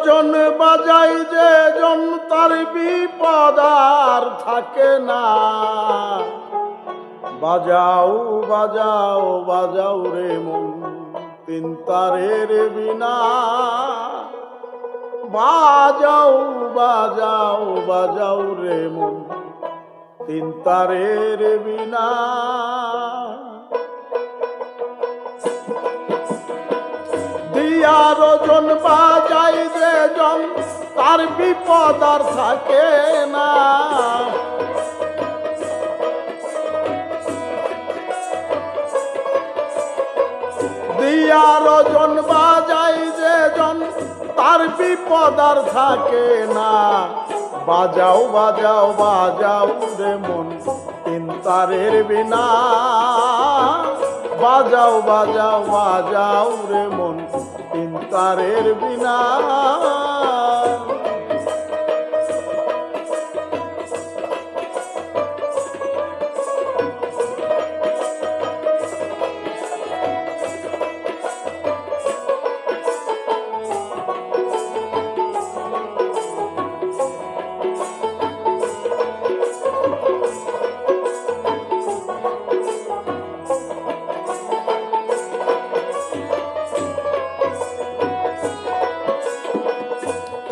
জন বাজাই যে জন তার বিপদ আর থাকে না। বাজাও বাজাও বাজাও রে মন তিন তারের বিনা। বাজাও বাজাও বাজাও রে মন তিন তারের বিনা। দিয়ার জন বাজাই যে জন তার বিপদ আর থাকে না। দিয়ার জন বাজাই যে জন তার বিপদ আর থাকে না। বাজাও বাজাও বাজাও রে মন তিন তারের বিনা। বাজাও বাজাও বাজাও রে মন তিন তারের বিনা।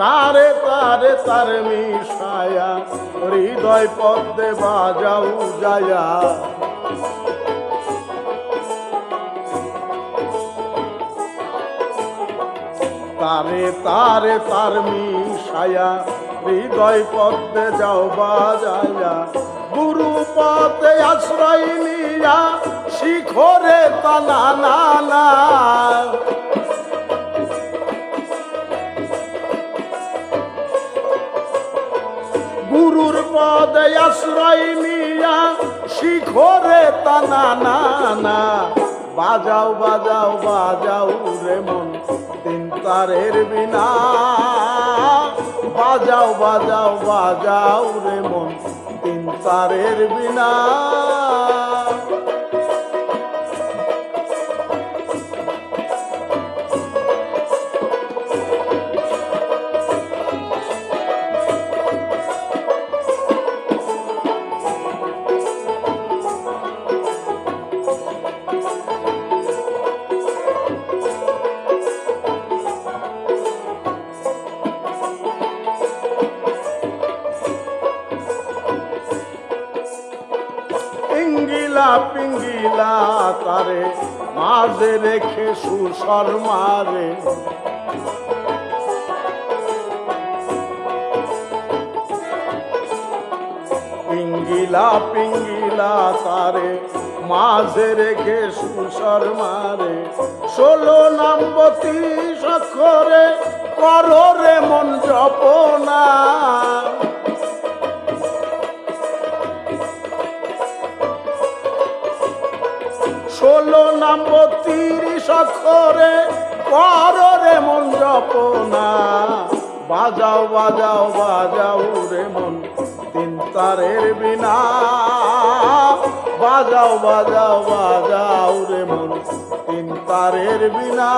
তারে তারে তারে মিশায়া হৃদয় পদ্মে বাজাও যায়া। তারে তারে তার মিশায়া হৃদয় পদ্মে যাও বাজায়া। গুরু পদে আশ্রয় নিয়া শিখরে তানা না না। গুরুর পদে আশ্রয় নিয়া শিখরে তানা না না। বাজাও বাজাও বাজাও রে মন তিন তারের বিনা। বাজাও বাজাও বাজাও রে মন তিন তারের বিনা। পিঙ্গিলা পিঙ্গিলা তারে মাঝে রেখে সুসর মারে। পিঙ্গিলা পিঙ্গিলা তারে মাঝে রেখে সুসর মারে। 16 নাম 32 অক্ষরে করো রে মন জপনা। 16 নাম 32 অক্ষরে করো রে মন জপনা। বাজাও বাজাও বাজাও রে মন তিন তারের বিনা। বাজাও বাজাও বাজাও রে মন তিন তারের বিনা।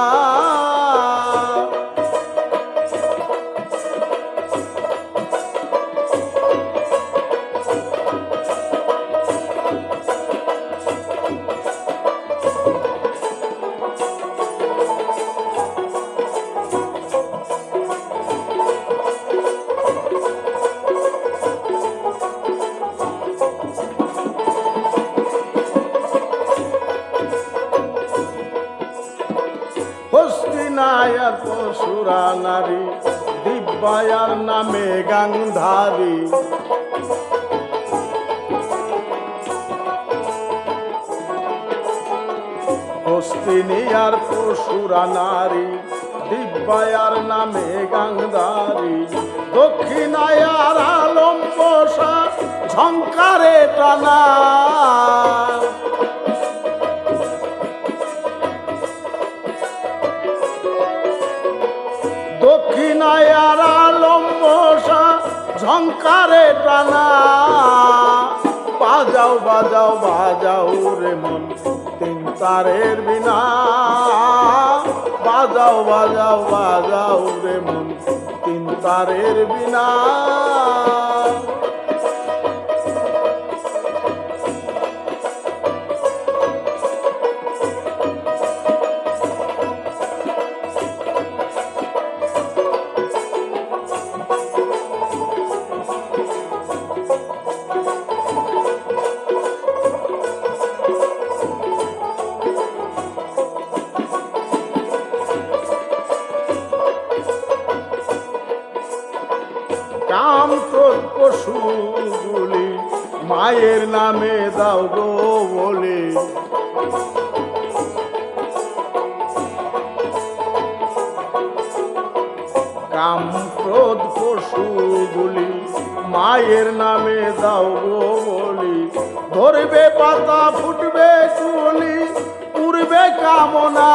হস্তিনায়ার পশুরা নারী দিব্যায়ার নামে গান্ধারী। হস্তিনিয়ার পশুরা নারী দিব্যায়ার নামে গান্ধারী। দক্ষিণায়ার আলম বসা ঝঙ্কারে টানা। দক্ষিণায়ার আলম বসা ঝঙ্কারে টানা। বাজাও বাজাও বাজাও রে মন তিন তারের বিনা। বাজাও বাজাও বাজাও রে মন তিন তারের বিনা। কাম ক্রোধ পশুগুলি মায়ের নামে দাও গো বলি। কাম ক্রোধ পশুগুলি মায়ের নামে দাও গো বলি। ধরবে পাতা ফুটবে কুলি উড়বে কামনা।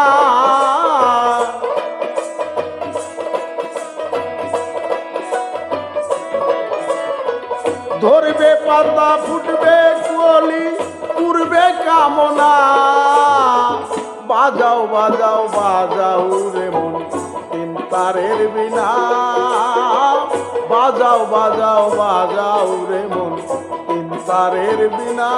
ধরবে পাতা ফুটবে কুলি উড়বে কামনা। বাজাও বাজাও বাজাও রে মন তিন তারের বিনা। বাজাও বাজাও বাজাও রে মন তিন তারের বিনা।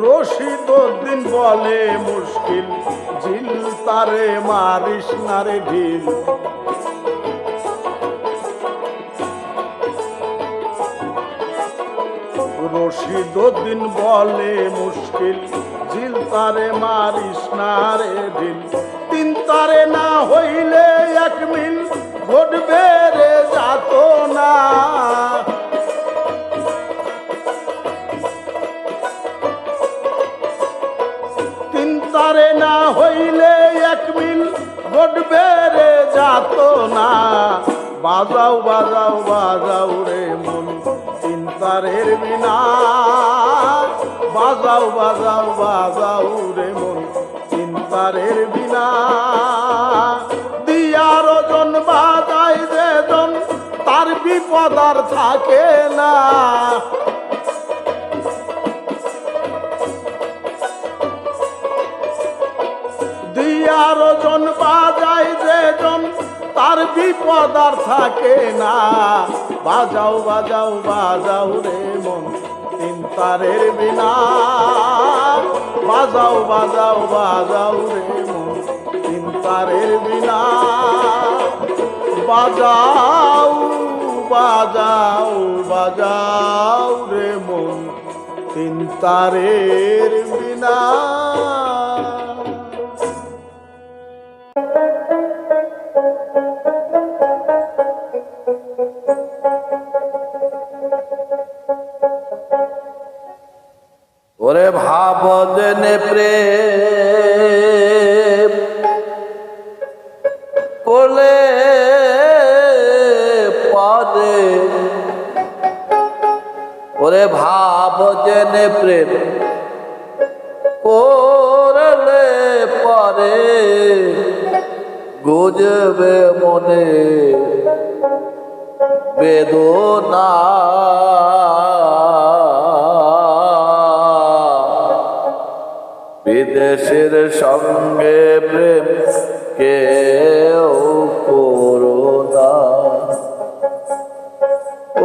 রশিদ উদ্দিন বলে মুশকিল ঝিল তারে মারিস না রে ঢিল। রশিদ উদ্দিন বলে মুশকিল ঝিল তারে মারিস না রে ঢিল। তিন তারে না হইলে এক মিল ঘটবে রে যাত না। তারে না হইলে এক মিল ঘটবে রে যাত না। বাজাও বাজাও বাজাও রে মন তিন তারের বিনা। বাজাও বাজাও বাজাও রে মন তিন তারের বিনা। দিয়ার ওজন বাজায় যেজন তার বিপদ আর থাকে না। দিয়ার ওজন বাজায় যেজন তার বিপদ আর থাকে না। বাজাও বাজাও বাজাও রে মন তিন তারের বিনা। বাজাও বাজাও বাজাও রে মন তিন তারের বিনা। বাজাও বাজাও বাজাও রে মন তিন তারের বিনা। ওরে ভাব জেনে প্রেম করলে পারে। ওরে ভাব জেনে প্রেম করলে পারে। গুজবে মনে বেদনা। বিদেশের সঙ্গে প্রেম কেউ করো না।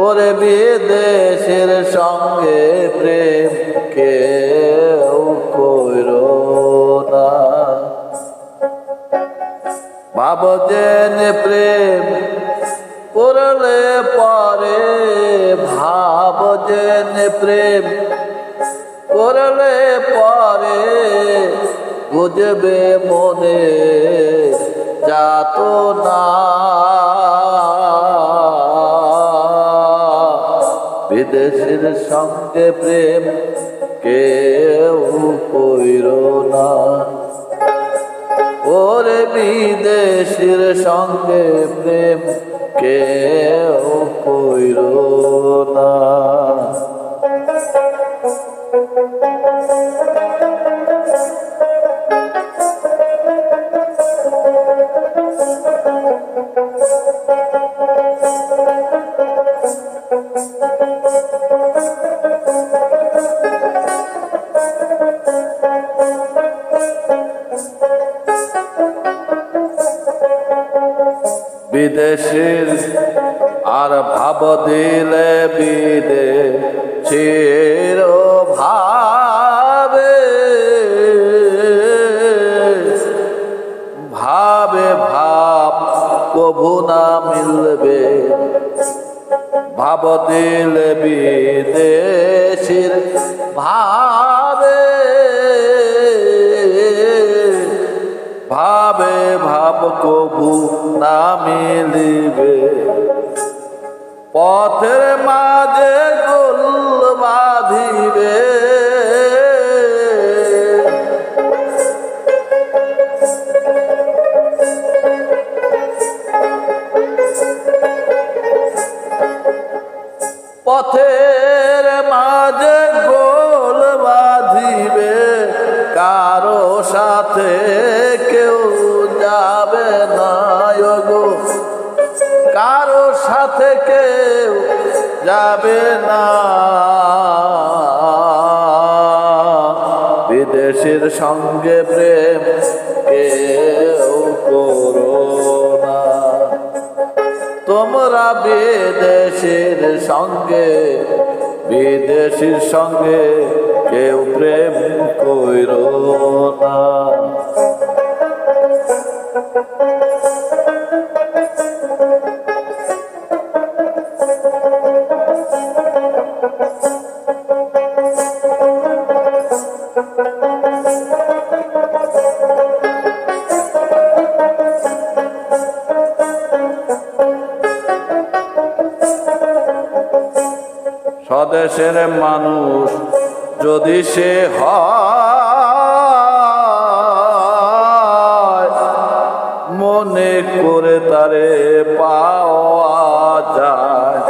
ওরে বিদেশের সঙ্গে প্রেম কেউ করো না। ভাব জেনে প্রেম করলে পরে। ভাব জেনে প্রেম করলে পরে। বুঝবে মনে যাত না। বিদেশের সঙ্গে প্রেম কেউ কইর না। ওরে বিদেশের সঙ্গে প্রেম কেউ কইর না। বিদেশির আর ভাব দিলে বিদেশির ভাবে ভাবে ভাব কভু না মিলবে, ভাব দিলে বিদেশির ভাবে ভাবে ভাব কভু না মিলিবে। পথের মাঝে গোল বাঁধিবে, পথের মাঝে গোল বাঁধিবে, কারো সাথে কেউ যাবে না গো, কারো সাথে কেউ যাবে না। বিদেশির সঙ্গে প্রেম কেউ করো না, তোমরা বিদেশির সঙ্গে কেউ প্রেম কইরো না। স্বদেশের মানুষ যদি সে হয়, মনে করে তারে পাওয়া যায়।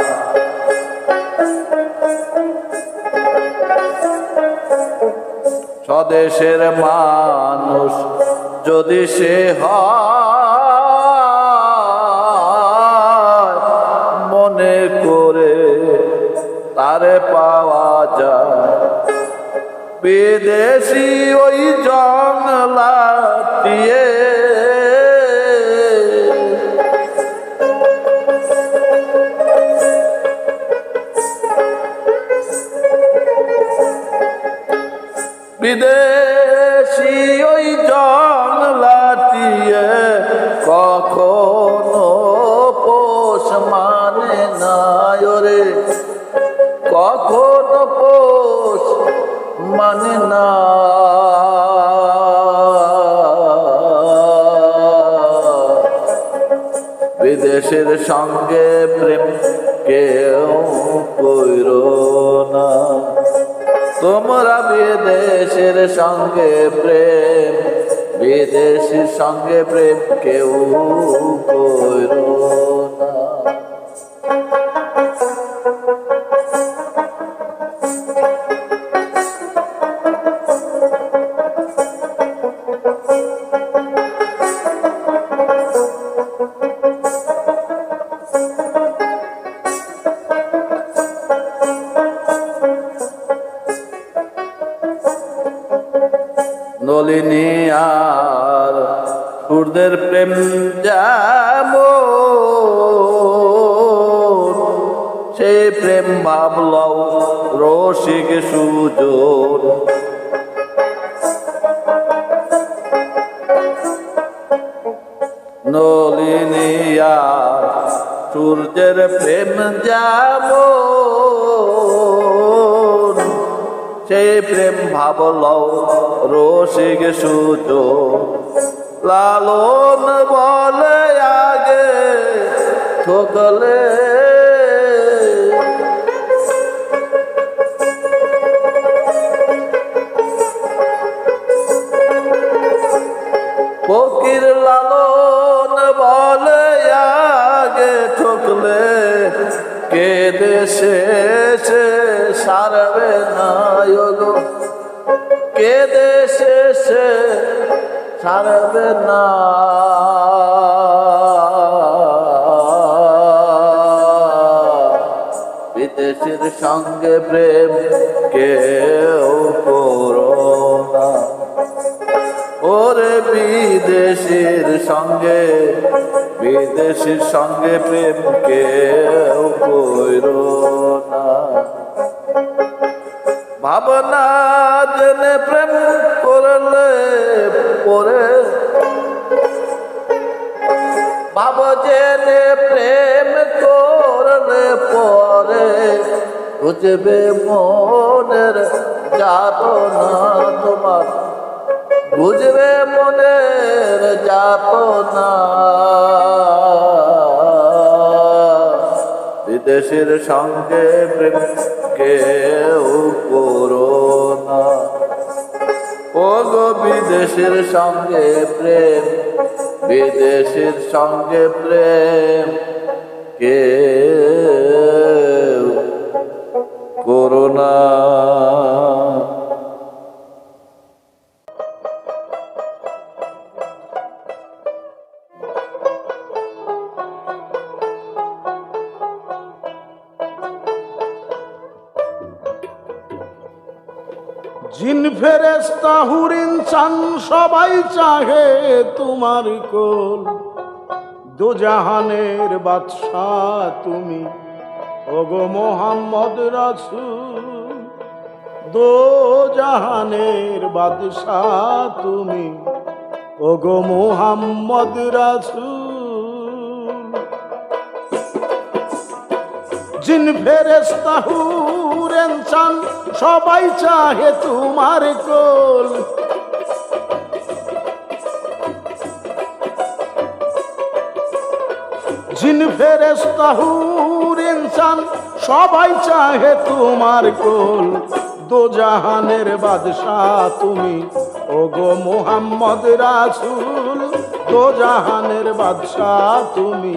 স্বদেশের মানুষ যদি সে হয়, মনে করে তারে পাওয়া যায়। বিদেশি ওই জংলাটিয়ে বিদেশি ওই জংলাটিয়ে কখনো পোষ মানে না রে, কখনো পোষ মানে না। বিদেশের সঙ্গে প্রেম কেউ কইরো না, তোমরা বিদেশের সঙ্গে প্রেম, বিদেশির সঙ্গে প্রেম কেউ কইরো না। নলিনী আর সুরদের প্রেম যেমন, সেই প্রেম ভাবলও রসিক সুজন। নলিনী আর সূর্যের প্রেম যেমন, সেই প্রেম ভাবলও রসিক সুজন। লালন বলে আগে ঠকলে ফকির, লালন বলে আগে ঠকলে কে দেশে সারবে না কেঁদে শেষে ছাড়বে না। বিদেশের সঙ্গে প্রেম কেউ করো না, ওরে বিদেশের সঙ্গে প্রেম কেউ করো না। ভাবনা জেনে প্রেম করলে পরে, ভাব জেনে প্রেম করলে পরে বুঝবে মনের যাতনা তোমার, বুঝবে মনের যাতনা। বিদেশের সঙ্গে প্রেম কেউ করো না, ও গো বিদেশের সঙ্গে প্রেম, বিদেশের সঙ্গে প্রেম কেউ করো না। জিন ফেরেশতা হুর ইনসান সবাই চাহে তোমার কোল, দোজাহানের বাদশাহ তুমি ওগো মোহাম্মদ রাসূল। দোজাহানের বাদশাহ তুমি ওগো মোহাম্মদ রাসূল। জিন ফেরেশতা হুর ইনসান সবাই চাহে তোমার কোল, জিন ফেরেশতা হুর ইনসান সবাই চাহে তোমার কোল। দোজাহানের বাদশাহ তুমি ওগো মোহাম্মদ রাসূল। দোজাহানের বাদশাহ তুমি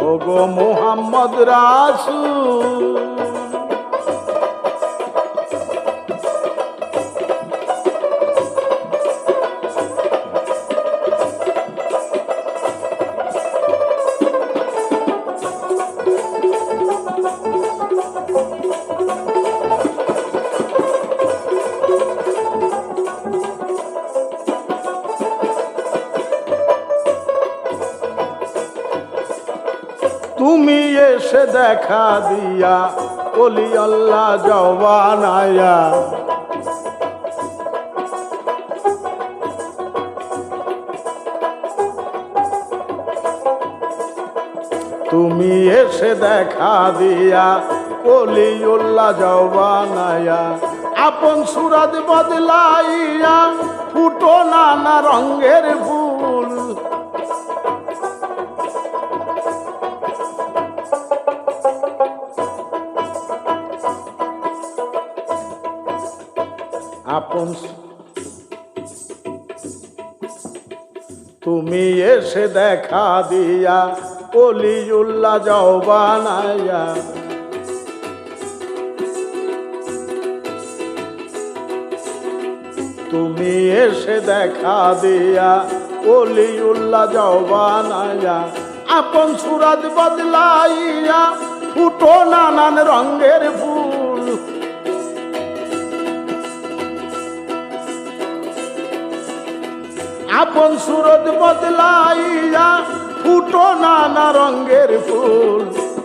ওগো মোহাম্মদ রাসূল। তুমি এসে দেখা দিয়া ওলি আল্লাহ জওয়ানায়া, তুমি এসে দেখা দিয়া ওলিউল্লাহ জওয়ানায়া। আপন সুরাত বদলাইয়া ফুটো নানা রঙের ফুল, আপন তুমি এসে দেখা দিয়া ওলিউল্লাহ জওয়ানায়া। তুমি এসে দেখা দিয়া ওলিউল্লাহ জওয়ানায়া। আপন সুরাত বদলাইয়া ফুটো নানান রঙের ফুল, আপন সুরত বদলাইয়া ফুটো নানা রঙের ফুল।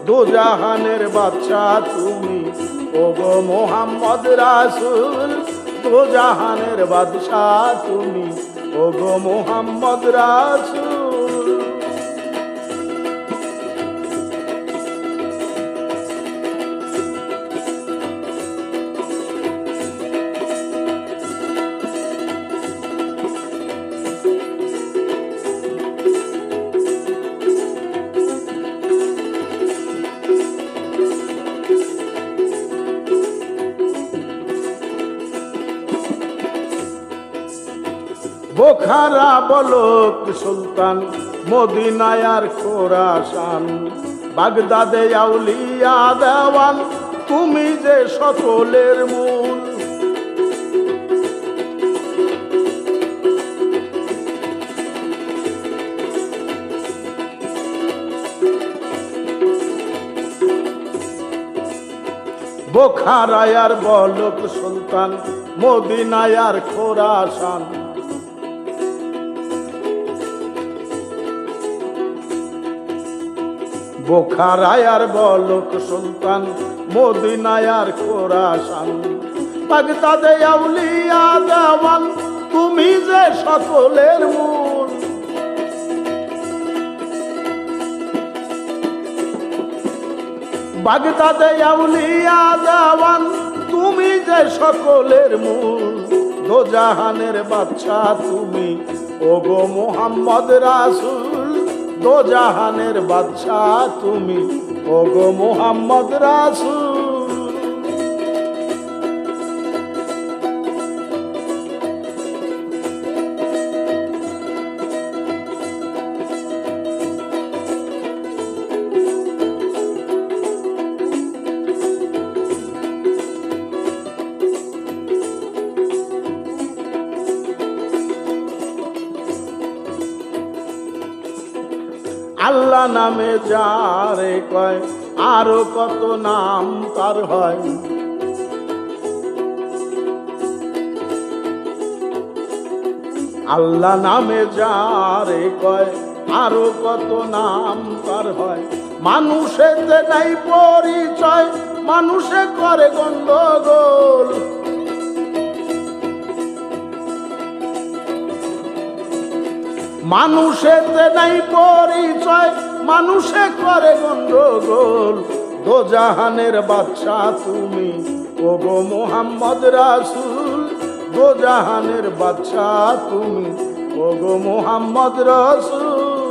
দোজাহানের বাদশাহ তুমি ওগো মোহাম্মদ রাসূল। দোজাহানের বাদশাহ তুমি ওগো মোহাম্মদ রাসূল। বোখারা বলক সুলতান, মদিনায় আর খোরাসান, বাগদাদে আউলিয়া দেওয়ান, তুমি যে সকলের মূল। বোখারায় আর বলক সুলতান, মদিনায় আর খোরাসান। বোখারায় আর বলক সুলতান, মদিনায় আর খোরাসান। বাগদাদে আউলিয়া দেওয়ান, তুমি যে সকলের মূল। বাগদাদে আউলিয়া দেওয়ান, তুমি যে সকলের মূল। দোজাহানের বাদশা তুমি, ওগো মুহাম্মদ রাসূল। দোজাহানের বাদশা তুমি, ওগো মুহাম্মদ রাসূল। আল্লাহ নামে যারে কয়, আরো কত নাম তার হয়। আল্লাহ নামে যারে কয়, আরো কত নাম তার হয়। মানুষেতে নাই পরিচয়, মানুষে করে গন্ডগোল। মানুষেতে নাই পরিচয়, মানুষে করে গন্ডগোল। দোজাহানের বাদশা তুমি, ওগো মুহাম্মদ রাসূল। দোজাহানের বাদশা তুমি, ওগো মুহাম্মদ রাসূল।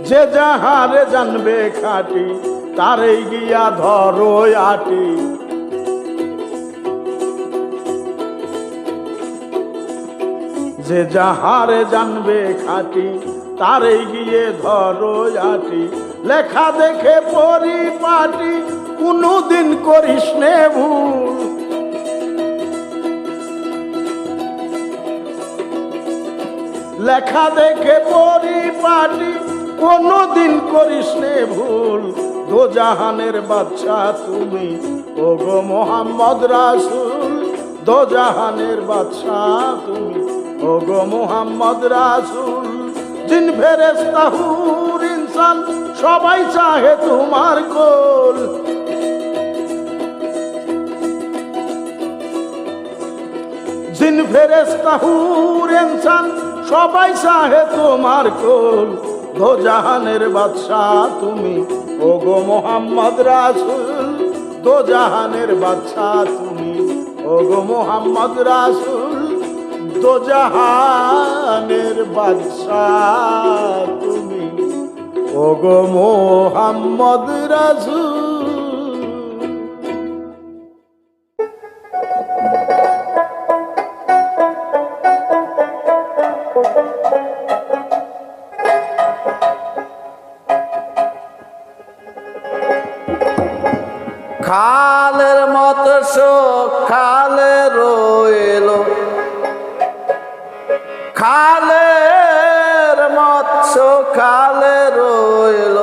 যে যাহারে জানবে খাটি, তারে গিয়া ধরো আটি। যে যাহারে জানবে খাটি, তারে গিয়ে ধরো আটি। লেখা দেখে পরিপাটি, কোনদিন করিস নে ভুল। লেখা দেখে পরিপাটি, কোনদিন করিস নে ভুল। দোজাহানের বাদশা তুমি, ওগো মুহাম্মদ রাসূল। দোজাহানের বাদশা তুমি, ওগো মুহাম্মদ রাসূল। জিন ফেরেশতা হুর ইনসান, সবাই চাহে তোমার কোল। জিন ফেরেশতা হুর ইনসান, সবাই চাহে তোমার কোল। দোজাহানের বাদশা তুমি, ওগো মুহাম্মদ রাসূল। দোজাহানের বাদশা তুমি, ওগো মুহাম্মদ রাসূল। দোজাহানের বাদশা তুমি, ওগো মুহাম্মদ রাসূল। খালের মতো খালে রইল, খালের মৎস্য খালে রইল।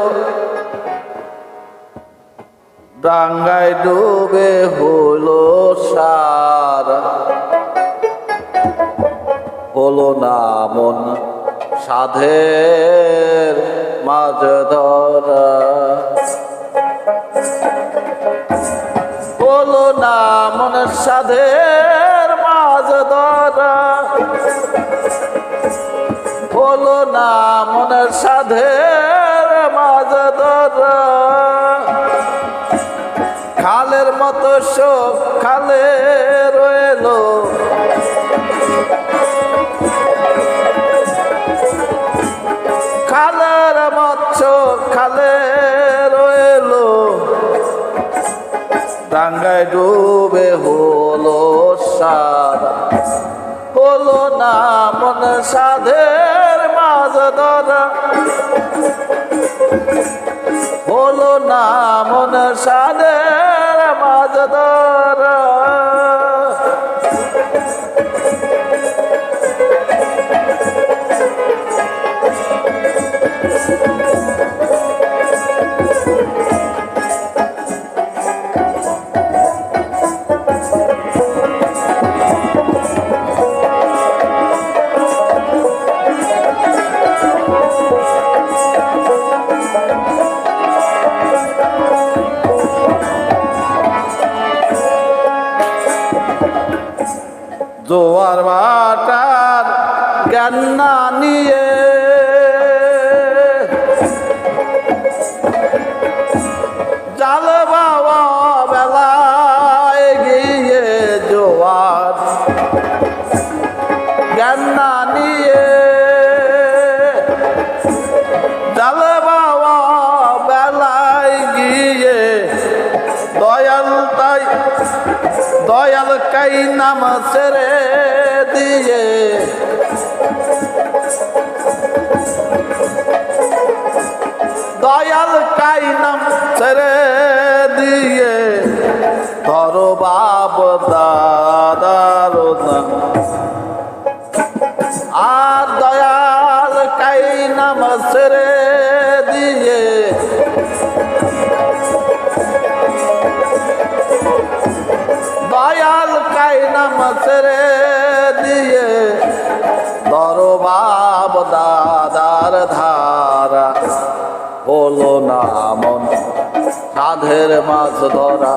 ডাঙ্গায় ডুবে হলো সারা, হলো না মন সাধের মাঝ ধরা। হলো না মন সাধের মাঝ ধরা। হলো না মনের সাধের মাঝ ধরা। খালের মতো শোক খালে রইল, খালের মৎস্য খালে রইল। ডাঙ্গায় ডুবে হলো সারা, হলো না মন সাধের মাঝ ধরা হলো না মন সাধের মাঝ ধরা জোয়ার ভাটার জ্ঞান না নিয়ে জাল বাবা বেলায় গিয়ে জোয়ার জ্ঞান না নিয়ে জাল বাবা বেলায় গিয়ে দয়াল কাই নাম ছেড়ে দিয়ে দয়াল কাই নাম ছেড়ে দিয়ে ধরো বাপ দাদার আর দয়াল কাই নাম ছেড়ে দিয়ে দয়াল কাই নাম ছেড়ে দিয়ে ধরো বাপ দাদার ধারা হলো না মন সাধের মাছ ধরা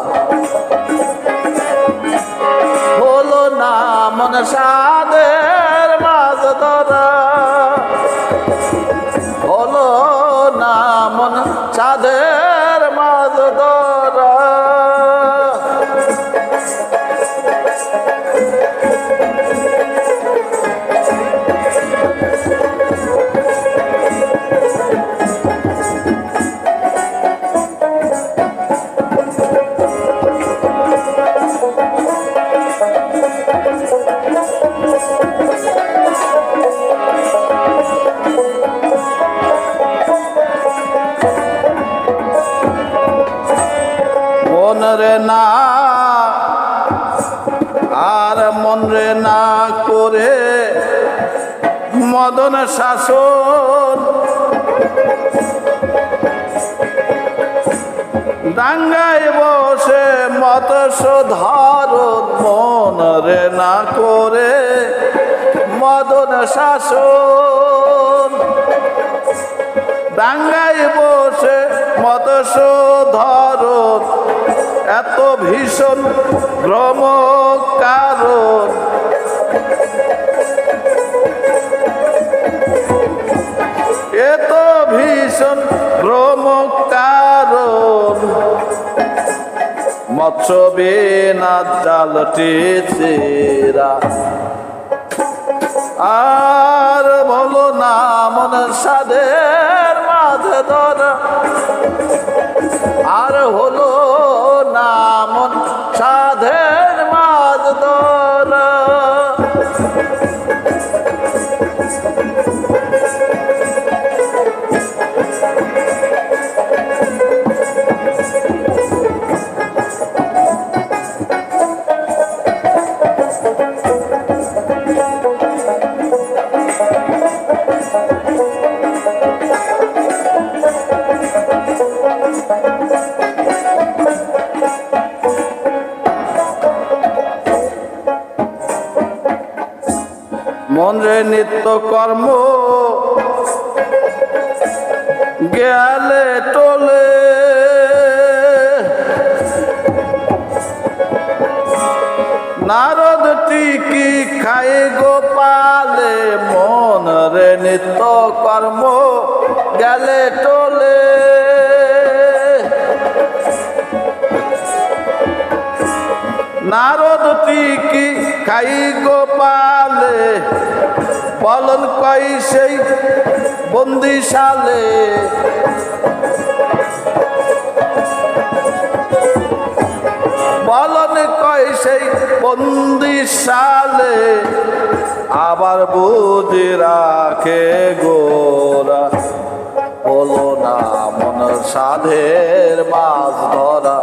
হলো না মন সাধের মাছ ধরা হলো না মন সাধের মাছ ধরা মন রে না আর মন রে না করে মদন শাসন ডাঙ্গায় বসে মৎস্য ধারণ মন রে না করে মদন শাসন ডাঙ্গায় বসে মৎস্য ধরন এত ভীষণ ভ্রম কারণ এত ভীষণ ভ্রম কারণ মৎস্য বিনা জালটি চেরা আর বলো না মন সাধের মাঝে ধরা আর হলো না মন সাধের মাঝ ধরা মন রে নিত্য কর্ম গেলে টোলে নারদ টিকি খাই গোপালে মন রে নিত্য কর্ম গেলে টোলে নারদ টিকি খাই গোপালে বলন কই সেই বন্দিশালে বলন কই সেই বন্দিশালে আবার বুঝি রাখে গোরা হলো না মনের সাধের মাছ ধরা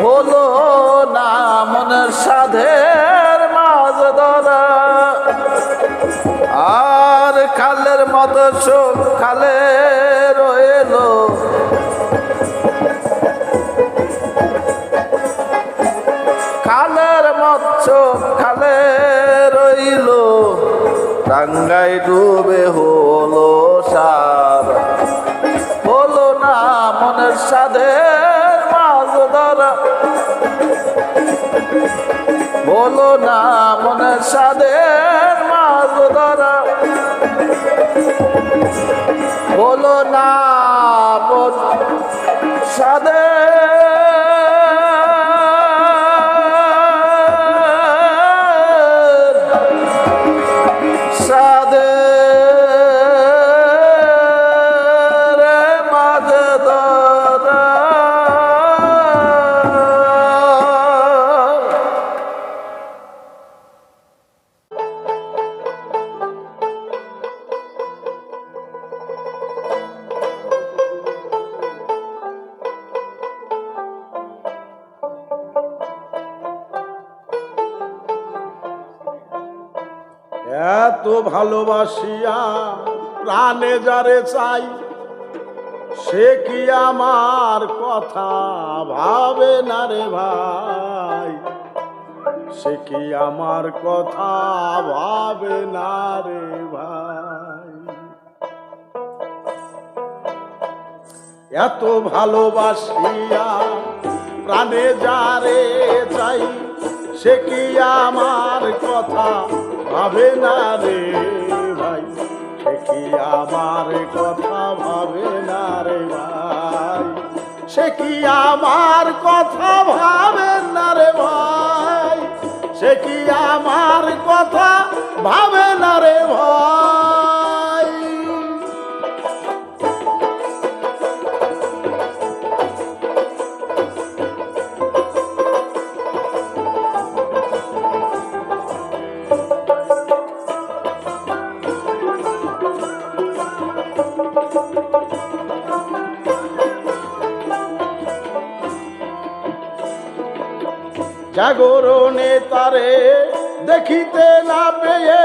হলো না মনের সাধের মাছ ধরা আর খালের মতো চোখ খালে রইলো খালের মৎস্য খালে রইল টাঙ্গাই ডুবে হলো সার হলো না মনের সাধের মাছ ধরা হলো না মনের সাধের মাছ ধরা হলো না মন সাধের এত ভালোবাসিয়া প্রাণে যারে চাই সে কি আমার কথা ভাবে না রে ভাই, সে কি আমার কথা ভাবে না রে ভাই। এত ভালোবাসিয়া প্রাণে যারে চাই সে কি আমার কথা ভাবে না রে ভাই, সে কি আমার কথা ভাবে না রে ভাই, সে কি আমার কথা ভাবে না রে ভাই, সে কি আমার কথা ভাবে না রে ভাই। জাগরণে তারে দেখিতে না পেয়ে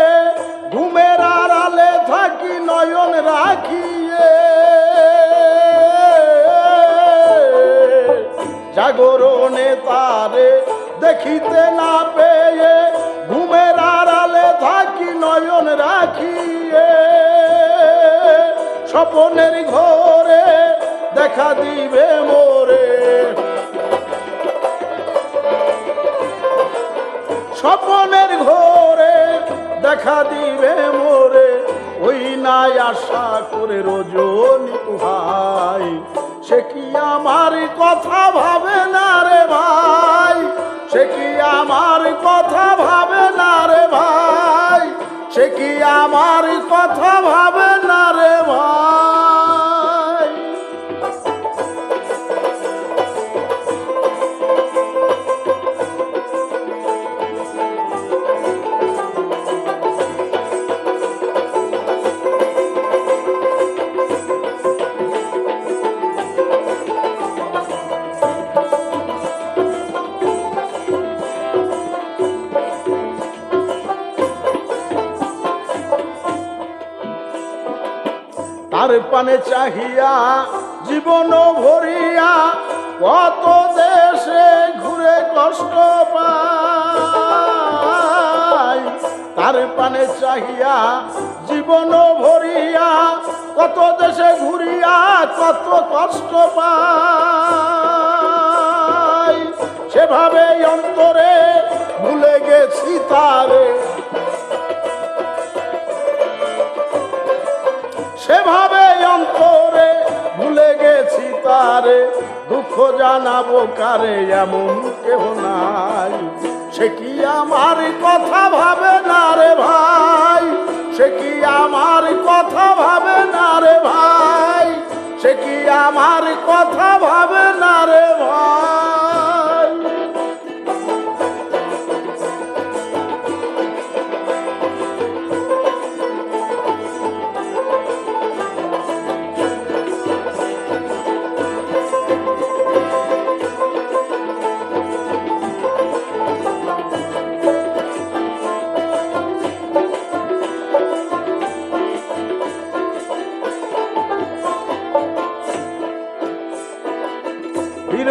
ঘুমের আড়ালে থাকি নয়ন রাখিয়ে, জাগরণে তারে দেখিতে না পেয়ে ঘুমের আড়ালে থাকি নয়ন রাখিয়ে, স্বপ্নের ঘরে দেখা দিবে মোরে, স্বপ্নের ঘরে দেখা দিবে মোরে, ওই নাই আশা করে রজনী ভাই, সে কি আমার কথা ভাবে না রে ভাই, সে কি আমার কথা ভাবে না রে ভাই, সে কি আমার কথা ভাবে না রে ভাই। তার পানে চাহিয়া জীবন ভরিয়া কত দেশে ঘুরে কষ্ট পাই, তার পানে চাহিয়া জীবন ভরিয়া কত দেশে ঘুরিয়া কত কষ্ট পাই, সেভাবে অন্তরে ভুলে গেছি তারে, সেভাবে অন্তরে ভুলে গেছি তারে, দুঃখ জানাবো কারে এমন কেহ নাই, সে কি আমার কথা ভাবে না রে ভাই, সে কি আমার কথা ভাবে না রে ভাই, সে কি আমার কথা ভাবে না রে ভাই।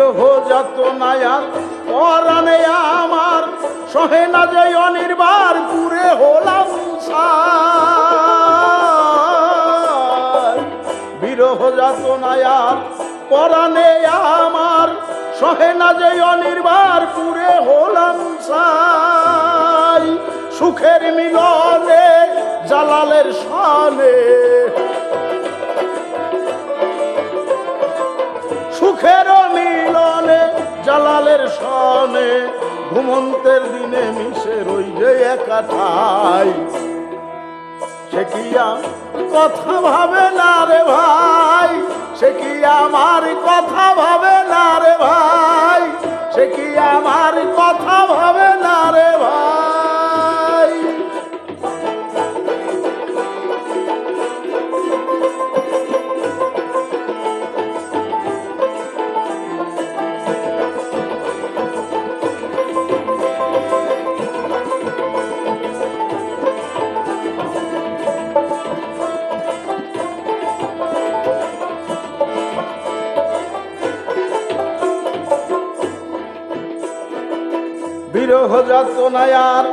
বিরহ যাতনায় আর পরাণে আমার সহে না যে অনির্বার পুরে হলাম সাই। বিরহ যাতনায় আর পরাণে আমার সহে না যে অনির্বার পুরে হলাম সাই। সুখের মিলনে জালালের শানে, সুখের মিলনে জালালের শানে ঘুমন্তের দিনে মিশে রই যে একা ঠাই। সে কি কথা ভাবে না রে ভাই, সে কি আমার কথা ভাবে না রে ভাই, সে কি আমার কথা ভাবে না রে ভাই। বিরহ যাতনায় আর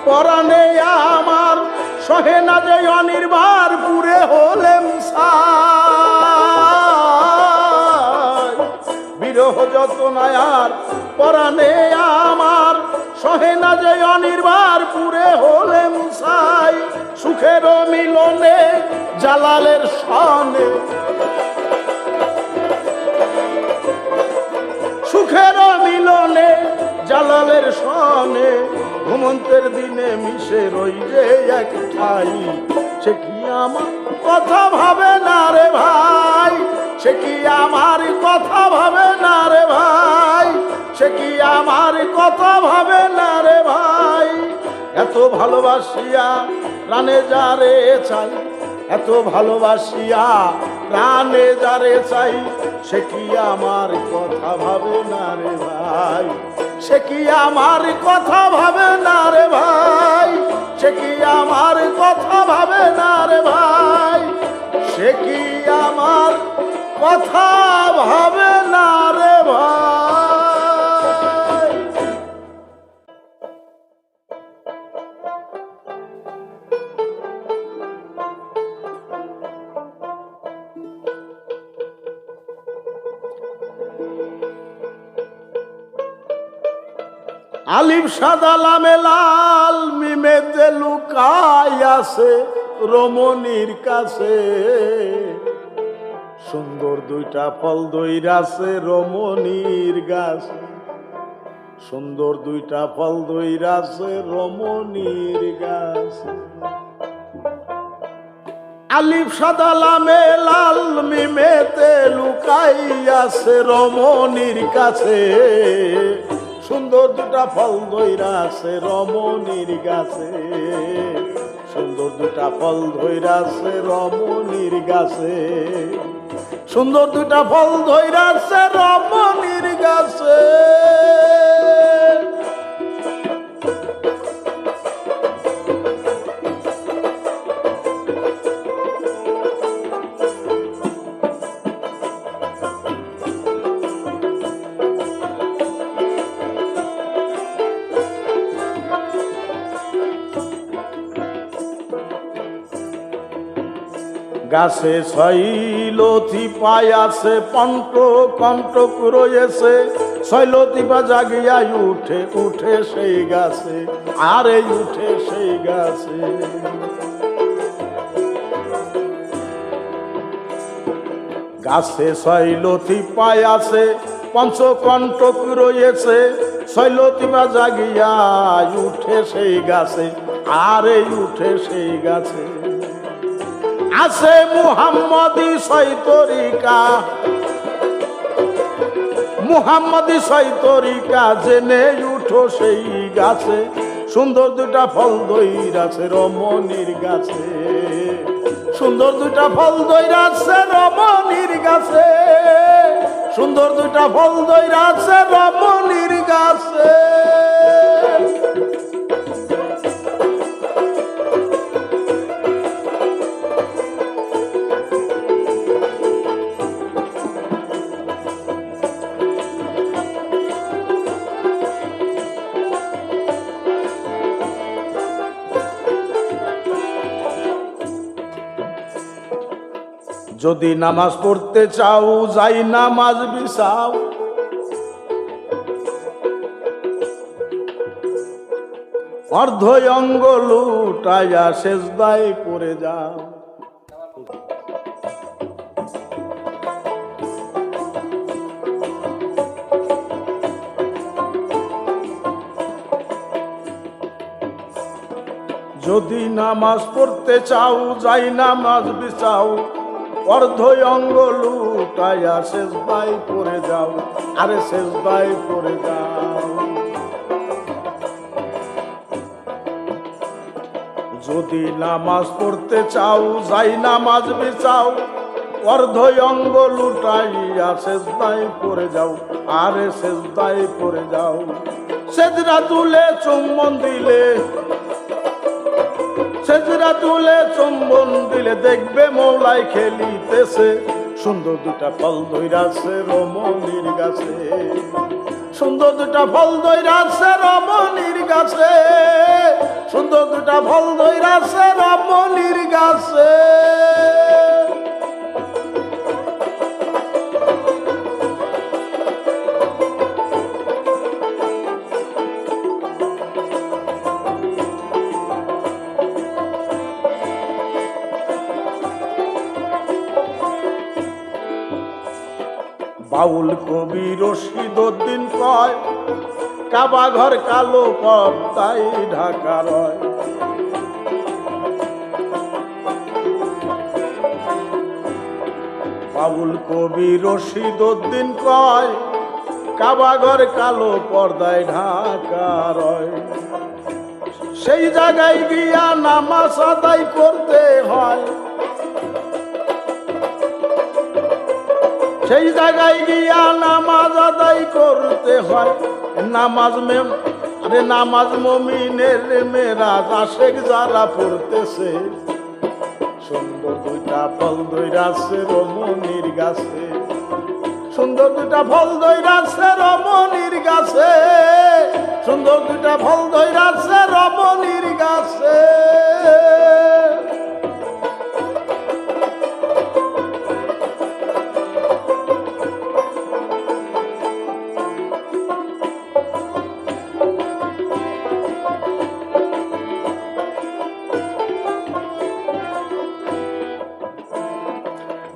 পরাণে আমার সহে না যে অনির্বার পুরে হলেম সাই। বিরহ যাতনায় আর পরাণে আমার সহে না যে অনির্বার পুরে হলেম সাই। সুখের মিলনে জালালের শানে, সুখের মিলনে জালালের শানে ঘুমন্তের দিনে মিশে রই যে এক ঠাই। সে কি আমার কথা ভাবে না রে ভাই, সে কি আমার কথা ভাবে না রে ভাই, সে কি আমার কথা ভাবে না রে ভাই। এত ভালোবাসিয়া প্রাণে যারে চাই, এত ভালোবাসিয়া প্রাণে যারে চাই, সে কি আমার কথা ভাবে না রে ভাই, সে কি আমার কথা ভাবে না রে ভাই, সে কি আমার কথা ভাবে না রে ভাই, সে কি আমার কথা ভাবে না রে ভাই। আলিফ সাদা লামে লাল মিমেতে লুকাই আছে রমণীর কাছে। সুন্দর দুইটা ফল দইরাছে রমণীর গাছে, সুন্দর দুইটা ফল দইরাছে রমণীর গাছে। আলিফ সাদা লামে লাল মিমেতে লুকাই আছে রমণীর কাছে। সুন্দর দুটা ফল ধইরা আছে রমণীর গাছে, সুন্দর দুটা ফল ধইরা আছে রমণীর গাছে, সুন্দর দুটা ফল ধইরা আছে রমণীর গাছে। গাছে শৈলতি পায় আছে পন্ট কণ্টক রয়েছে, শৈলতি বা জাগিয়া উঠে উঠে সেই গাছে, আরে উঠে সেই গাছে। গাছে শৈলতি পায় আছে পঞ্চকণ্টক রয়েছে, শৈলতি বা জাগিয়া উঠে সেই গাছে, আরে উঠে সেই গাছে। আছে মুহাম্মদি সৈতরিকা, মুহাম্মদি সৈতরিকা জেনে উঠো সেই গাছে, সুন্দর দুটা ফল দইরাছে রমণীর গাছে, সুন্দর দুটা ফল দইরাছে রমণীর গাছে, সুন্দর দুটা ফল দইরাছে রমণীর গাছে। যদি নামাজ পড়তে চাও যাই নামাজ বিছাও, অর্ধ অঙ্গ লুটাইয়া সেজদায় পড়ে যাও। যদি নামাজ পড়তে চাও যাই নামাজ বিছাও, অর্ধ অঙ্গ লুটাইয়া সেজদায় পড়ে যাও, আরে সেজদায় পড়ে যাও। যদি নামাজ পড়তে চাও যাই নামাজ বিছাও, অর্ধ অঙ্গ লুটাইয়া সেজদায় পড়ে যাও, আরে সেজদায় পড়ে যাও। সেজদা তুলে চুম্বন দিলে, সেজদা তুলে চুম্বন দিলে দেখবে মৌলাই খেলিতেছে, সুন্দর দুটা ফল ধইরাছে রমণীর গাছে, সুন্দর দুটা ফল ধইরাছে রমণীর গাছে, সুন্দর দুটা ফল ধইরাছে রমণীর গাছে। বাউল কবি রশিদউদ্দিন কয়, কাবা ঘর কালো পর্দায় ঢাকা রয়। বাউল কবি রশিদউদ্দিন কয়, কাবা ঘর কালো পর্দায় ঢাকা রয়। সেই জায়গায় গিয়া নামাজ আদায় করতে হয়, সেই জায়গায় গিয়া নামাজ আদায় করতে হয়। নামাজ আরে নামাজ মুমিনের মেরাজ আশেক যারা পড়তেছে, সুন্দর দুইটা ফল ধইরাছে রমণীর গাছে, সুন্দর দুইটা ফল ধইরাছে রমণীর গাছে, সুন্দর দুইটা ফল ধইরাছে রমণীর গাছে।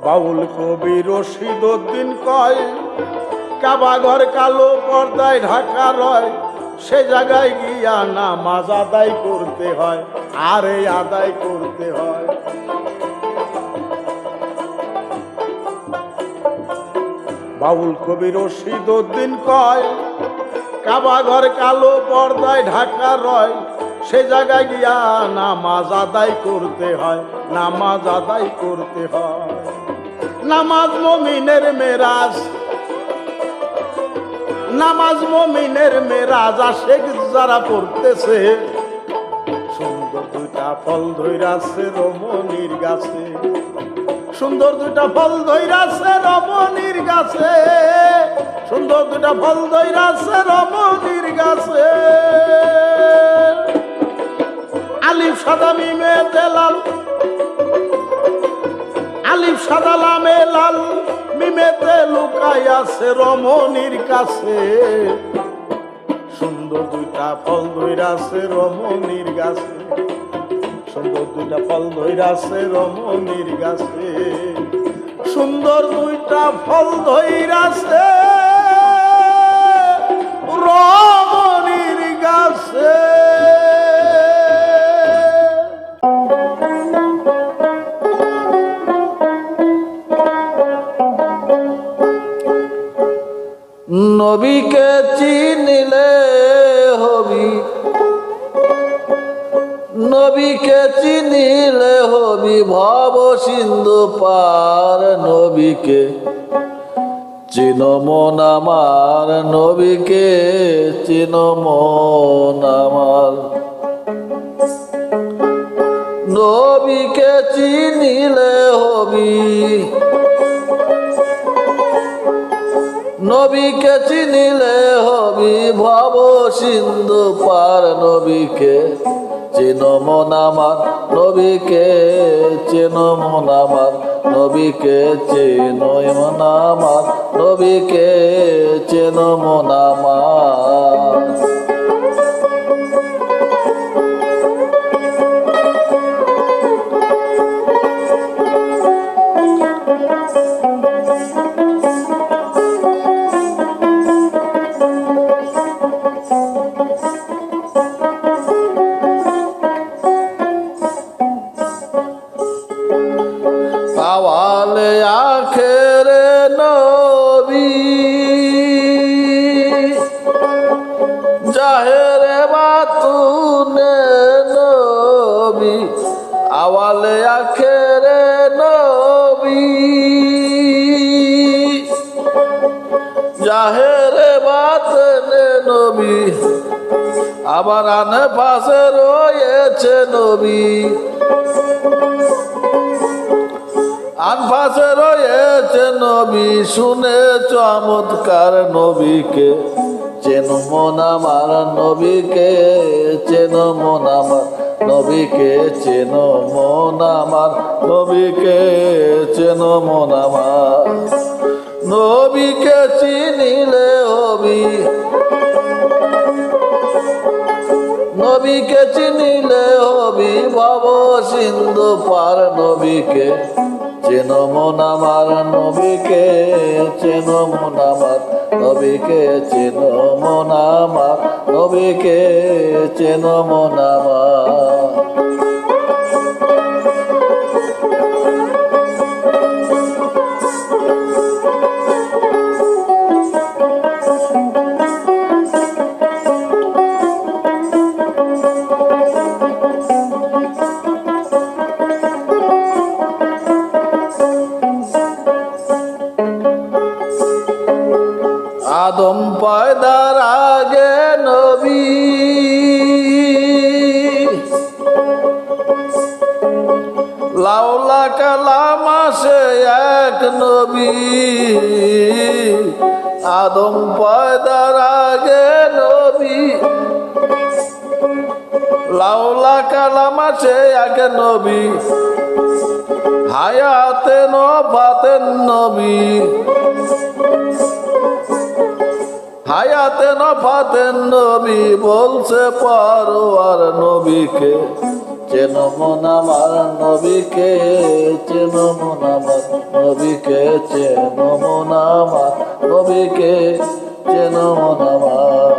বাউল কবি রশিদউদ্দিন কয়, কাবা ঘর কালো পর্দায় ঢাকা রয়। সে জায়গায় গিয়া নামাজ আদায় করতে হয়, আরে আদায় করতে হয়। বাউল কবি রশিদউদ্দিন কয়, কাবা ঘর কালো পর্দায় ঢাকা রয়। সে জায়গায় গিয়া নামাজ আদায় করতে হয়, নামাজ আদায় করতে হয়। নামাজ মুমিনের মেরাজ, নামাজ মুমিনের মেরাজ আশেক যারা পড়তেছে, সুন্দর দুইটা ফল ধইরাছে রমণীর গাছে, সুন্দর দুইটা ফল ধইরাছে রমণীর গাছে, সুন্দর দুইটা ফল ধইরাছে রমণীর গাছে। আলিফ সাদা মিমে লাল, আলিফ সাদা লামে লাল, মিমেতে লুকাই আছে রমণীর কাছে, সুন্দর দুইটা ফল ধইরাছে রমণীর গাছে, সুন্দর দুইটা ফল ধইরাছে রমণীর গাছে, সুন্দর দুইটা ফল ধইরাছে রমণীর গাছে। নবীকে চিনিলে হবি, নবীকে চিনিলে হবি ভব সিন্ধু পার। নবীকে চিনো মন আমার, নবীকে চিনো মন আমার। নবীকে চিনিলে হবি, নবীকে চিনিলে হবি ভব সিন্ধু পার। নবীকে চিনো মন আমার, নবীকে চেনো মন আমার, নবীকে চেনো মন আমার, নবীকে চেনো মন আমার। আওয়ালে আখেরে নবী, জাহেরে বাতুনে নবী, আওয়ালে আখেরে নবী, জাহেরে বাতুনে নবী, আবার আনে পাশে রয়েছে নবী, আনপাশে রয়েছে নবী। শুনে চমৎকার নবীকে চেনো মন আমার, নবীকে চেনো মন আমার, নবীকে চেনো মন আমার, নবীকে চেনো মন আমার। নবীকে চিনিলে হবি, নবীকে চিনিলে হবি ভব সিন্ধু পার। নবীকে চেনো মন আমার, নবীকে চেনো মন আমার, নবীকে চেনো মন আমার, নবীকে চেনো মন আমার। আদম পয়দার আগে নবী, লাউলা কালাম আসে এক নবী। আদম পয়দার আগে নবী, লাউলা কালাম আসে এক নবী, হায়াতে নফাতেন নবী, হায়াতে নফাতেন নবী। বলছে পরওয়ার নবীকে চেনো মন আমার, নবীকে চেনো মন আমার, নবীকে চেনো মন আমার, নবীকে চেনো মন আমার।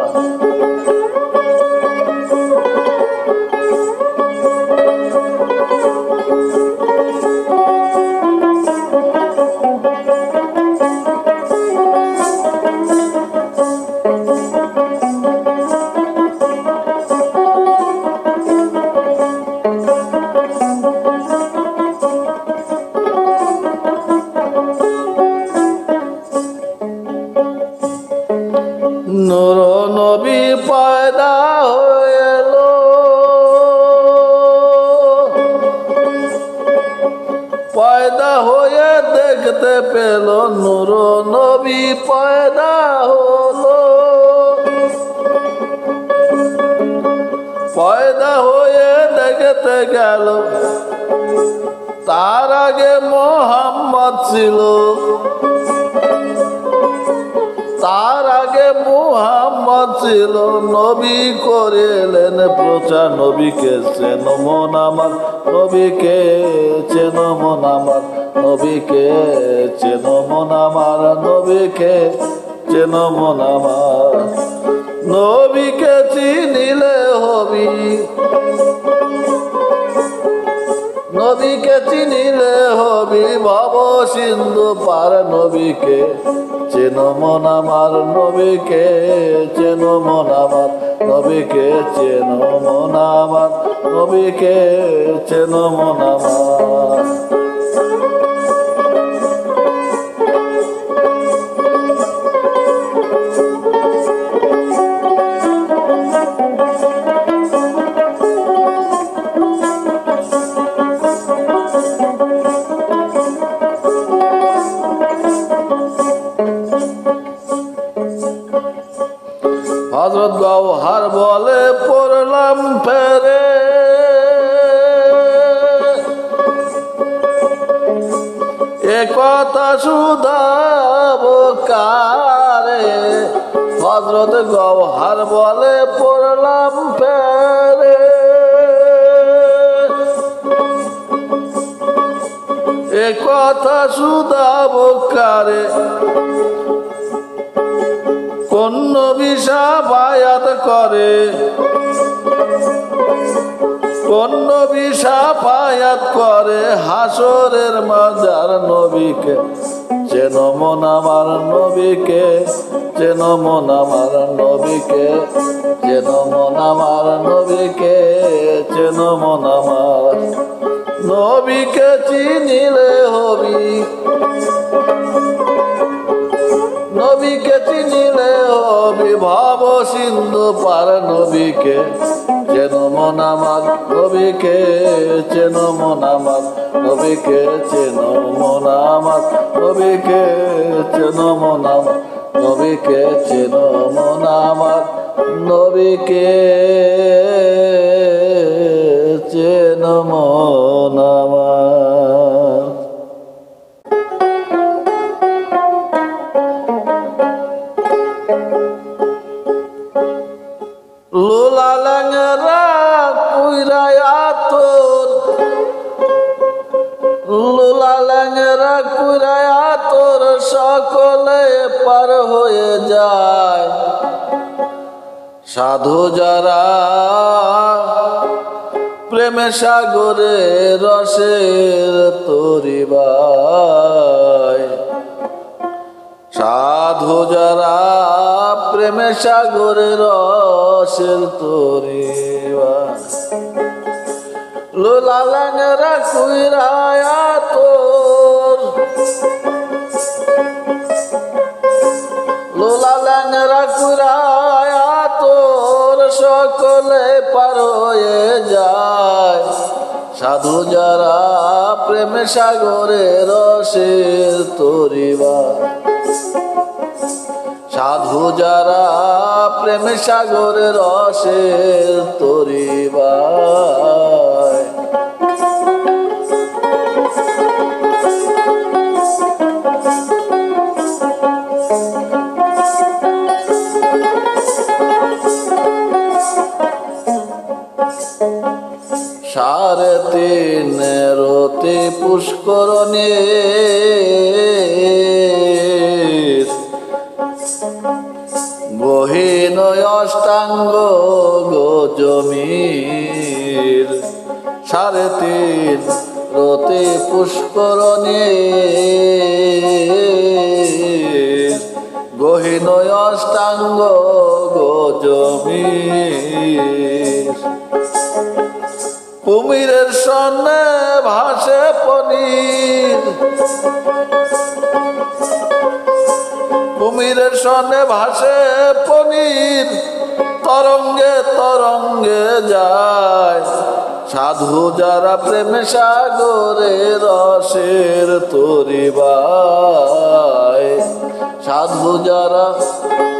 নূর নবী পয়দা হইল, পয়দা হয়ে দেখতে পেল, নূর নবী পয়দা হলো, পয়দা হয়ে দেখতে গেল, তার আগে মোহাম্মদ ছিল, তার আগে মুহাম্মদ ছিল। নবী করিলেন প্রচার, নবীকে চেনো মন আমার, নবীকে চেনো মন আমার, নবীকে চেনো মন আমার, নবীকে চেনো মন আমার। নবীকে চিনিলে হবি, নবীকে চিনিলে হবি ভব সিন্ধু পার। নবীকে চেনো মন আমার, নবীকে চেনো মন আমার, নবীকে চেনো মন আমার, নবীকে চেনো মন আমার। হযরত গওহার বলে পড়লাম ফেরে, কথা শুধাবো কারে, হযরত গওহার বলে পড়লাম ফেরে। এ কথা শুধাবো কারে, কোন নবী শাফায়াত করে, কোন নবী শাফায়াত করে হাসরের মাজার নবীকে। চেন মন আমার নবীকে, চেন মন আমার নবীকে, চেন মন আমার নবীকে, চেন মন আমার নবীকে। চিনিলে হবি, নবীকে চিনিলে হবি ভব সিন্ধু পার নবীকে। চেন মন আমার নবীকে, চেন মন আমার নবীকে, চেন মন আমার নবীকে, চেন মন আমার নবীকে, চেন মন আমার নবীকে, চেন মন আমার। লোলা ল্যাংরা কুইরায়া তোর, লোলা ল্যাংরা কুইরায়া তোর সকলে পার হয়ে যায়। সাধু যারা প্রেমে সাগরে রসের তরিবায়, সাধু যারা প্রেমে সাগরে রসের তরিবায়। লোলা ল্যাংরা কুইরায়া তোর, লোলা ল্যাংরা কুইরায়া তোর সকলে পার হয়ে যায়। সাধু যারা প্রেমে সাগরে রসের তরিবায়, সাধু যারা প্রেমে সাগরে রসের তরিবায়। সাড়ে তিনেরতে পুষ্করণে গহীন অষ্টাঙ্গ গজমির। সাড়ে তিন রতে পুষ্করণে গহীন অষ্টাঙ্গ গজমির। কুমিরের সন্নে ভাসে পনির, কুমিরের সনে ভাসে পনির। তরঙ্গে তরঙ্গে যায় সাধু যারা প্রেমে সাগরে রসের তরিবায়। সাধু যারা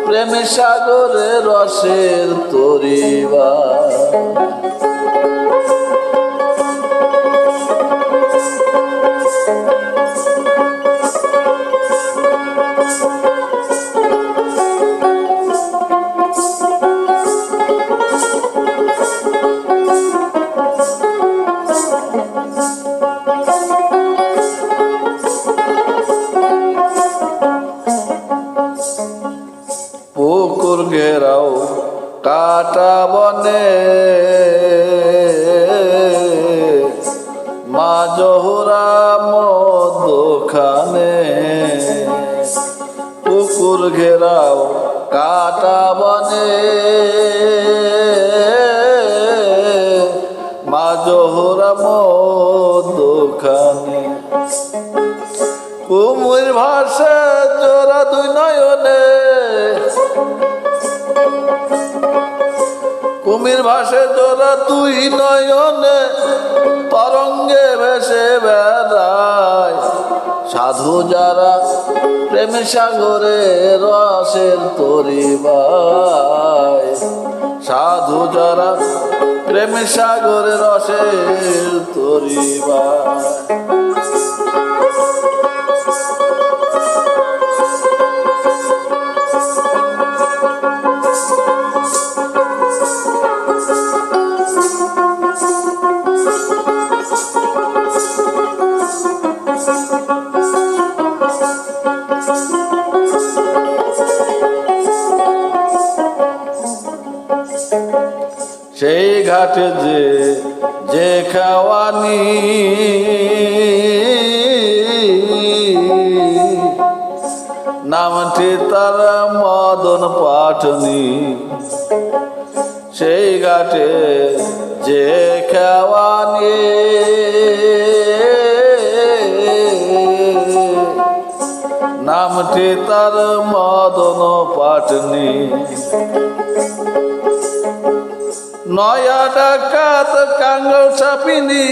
প্রেমে সাগরে রসের তরিবায়। পুকুর ঘেরাও কাটা বনে মা জহুরা মধুখানে। পুকুর ঘেরাও কাটা বনে মা জহুরা মধুখানে। কুমির ভাসে জোড়া দুই নয়নে, কুমির ভাসে জোড়া দুই নয়নে। তরঙ্গে ভেসে বেড়ায় সাধু যারা প্রেমে সাগরে রসের তরিবায়। সাধু যারা প্রেমে সাগরে রসের তরিবায়। ঘাটে যে খাওয়ানি নামটি তার মদন পাটনি সেই ঘাটে যে খাওয়ানি নামটি তার মদন পাটনি নয়া ডাকাত কাঙ্গল চাপিনি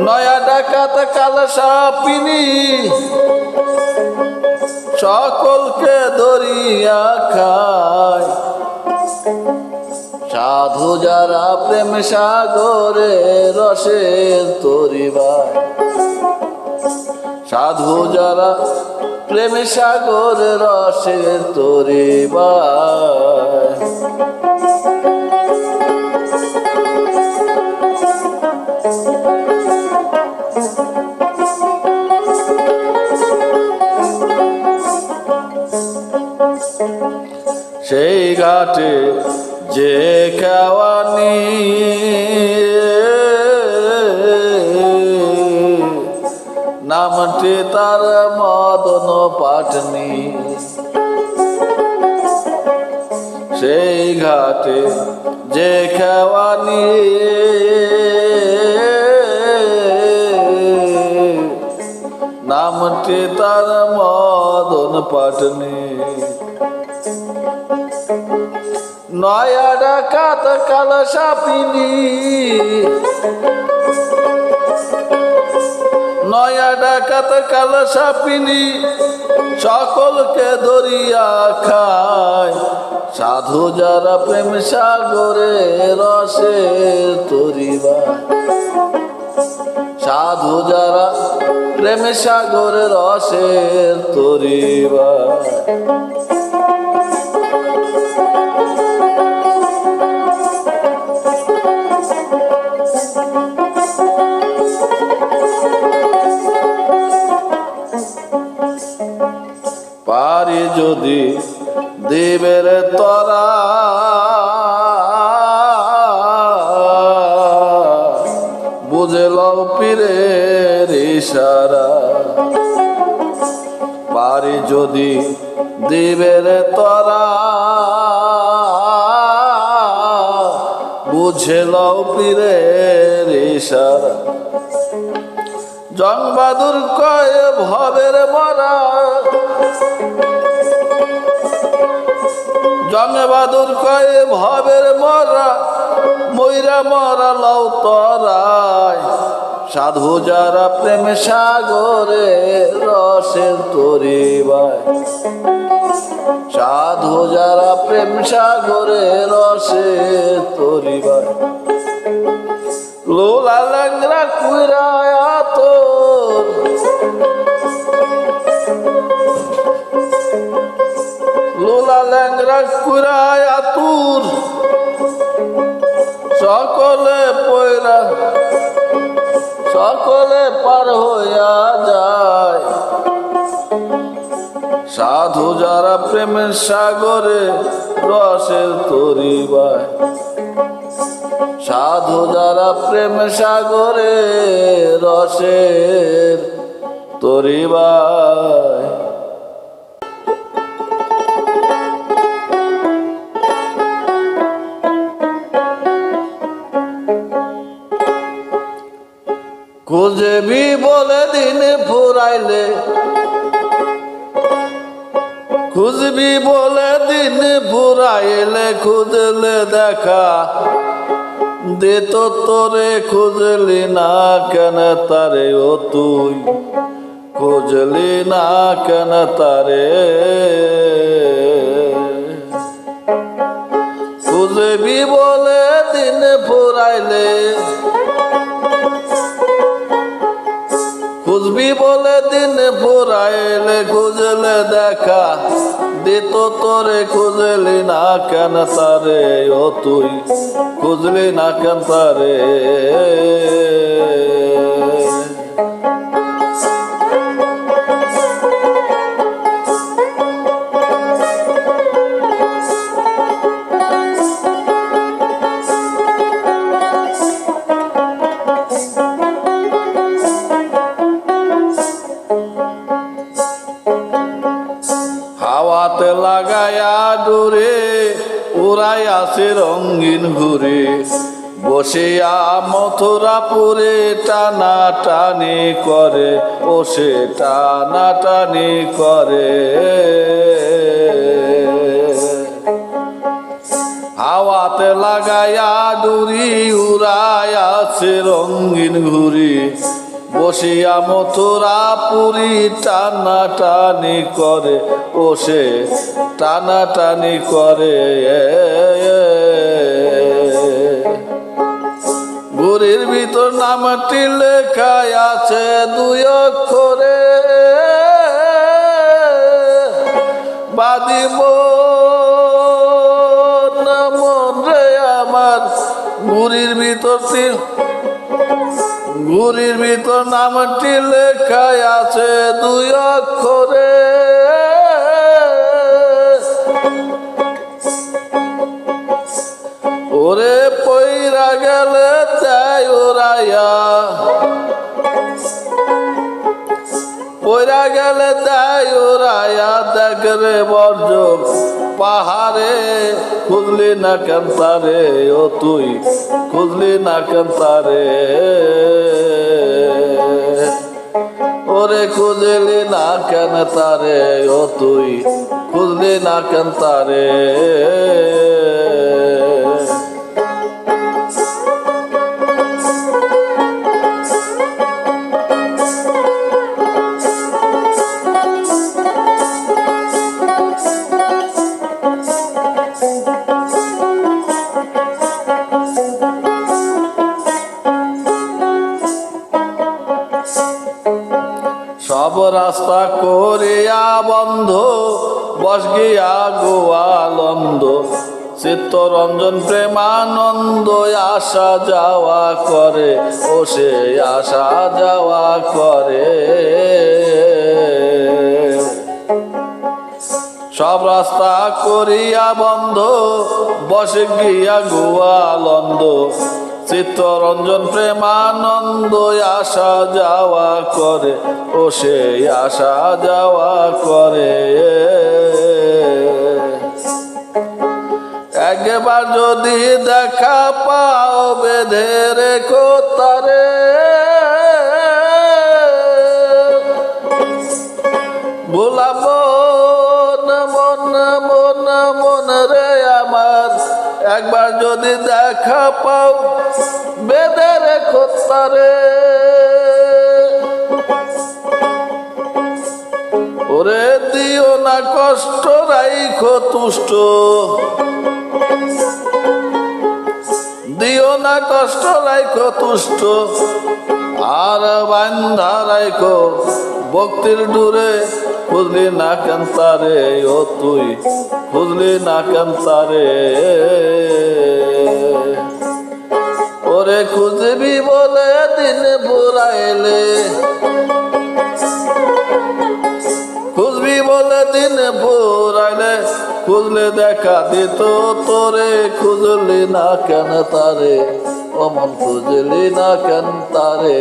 নয়া ডাকাত কাল সাপিনি সকলকে ধরিয়া খায় সাধু যারা প্রেম সাগরে রসের তরিবায় সাধু যারা প্রেম সাগরে রসের তরিবায় সেই ঘাটে যে খাওয়ানি নামটি তার মদন পাটনি সেই ঘাটে যে খাওয়ানি নামটি তার মদন পাটনি নয়া ডাকাত কাল সাপিনি নয়া ডাকাত কাল সাপিনি সকলকে ধরিয়া খায় সাধু যারা প্রেম সাগরে রসের তরিবায় সাধু যারা প্রেম সাগরে রসের তরিবায় পারি যদি দেবের তরা বুঝে লও পীরের ইশারা পারি যদি দেবের তরা বুঝে লও পীরের ইশারা জং বাদুর কয় ভবের মরা জং বাদুর কয় ভবের মরা ময়রা মরা লও তরায় সাধু যারা প্রেম সাগরে রসের তরিবায় সাধু যারা প্রেম সাগরে রসের তরিবায় লোলা ল্যাংরা কুইরায়া তোর লোলা ল্যাংরা কুইরায়া তোর সকলে পয়রা সকলে পার হইয়া যায় সাধু যারা প্রেমের সাগরে রসের তরিবায় সাধু যারা প্রেম সাগরে রসের তরিবায় খুঁজবি বলে দিন ফুরাইলে খুঁজবি বলে দিন ফুরাইলে খুঁজলে দেখা দে তো তোরে খুঁজলি না কেন তারে ও তুই খুঁজলি না কেন তারে খুঁজবি বলে দিন ফুরাইলে খুঁজবি বলে দিন ফুরাইলে খুঁজলে দেখা দিত তোরে খুঁজলি না কেন তারে ও তুই খুঁজলি না কেন তারে আছে রঙিন ঘুরে, বসিয়া মথুরাপুরে টানা টানি করে, ও সে টানা টানি করে। হাওয়াতে লাগাইয়া ডুরি উড়াইয়াছে রঙিন ঘুরি, বসিয়া মথুরাপুরি টানা টানি করে, ও সে টানা টানি করে। ঘুরির ভিতর নামটি লেখা আছে দুই অক্ষরে, বাদি মন রে আমার। ঘুরির ভিতর নামটি লেখা আছে দুই অক্ষরে, ওরে পইরা গেলে তাই ওরাইয়া, পইরা গেলে তাই ওরাইয়া, দেখ রে বর্জ পাহাড়ে, খুঁজলি না কেন তারে, ও তুই খুঁজলি না কেন তারে, ওরে খুঁজলি না কেন তারে, ও তুই খুঁজলি না কেন তারে। সব রাস্তা করিয়া বন্ধ, বস গিয়া গোয়ালন্দ, চিত্তরঞ্জন প্রেমানন্দ আসা যাওয়া করে, ও সে আসা যাওয়া করে। সব রাস্তা করিয়া বন্ধ, বসে গিয়া গোয়ালন্দ, চিত্তরঞ্জন প্রেমানন্দ আসা যাওয়া করে, ও সে আসা যাওয়া করে। একবার যদি দেখা পাও বেঁধে রেখো তারে, ভোলাবো না মন রে আমার। একবার যদি দেখা পাও বেঁধে রেখো তারে, ওরে দিও না কষ্ট রাইখো তুষ্ট, দিও না কষ্ট রাইখো তুষ্ট, আর বান্ধা রাইখো ভক্তির ডুরে, খুঁজলি না কেন তারে, ও তুই খুঁজলি না কেন তারে, ওরে খুঁজবি বলে দিন পুরাইলে, খুঁজবি বলে দিন পুরাইলে, খুঁজলে দেখা দিত তোরে, খুঁজলি না কেন তারে, অমন খুঁজলি না কেন তারে।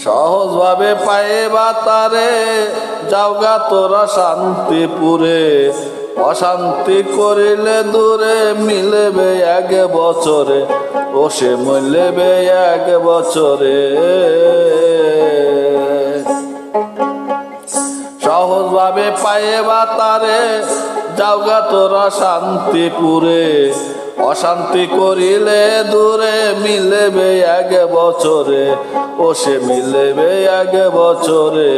সহজভাবে পাইবা তারে, যাওগা তোরা শান্তিপুরে, অশান্তি করিলে দূরে, মিলবে এক বছরে, ও সে মিলবে এক বছরে। সহজভাবে পাইবা তারে, যাওগা তোরা শান্তিপুরে, অশান্তি করিলে দূরে, মিলবে এক বছরে, ও সে মিলবে এক বছরে।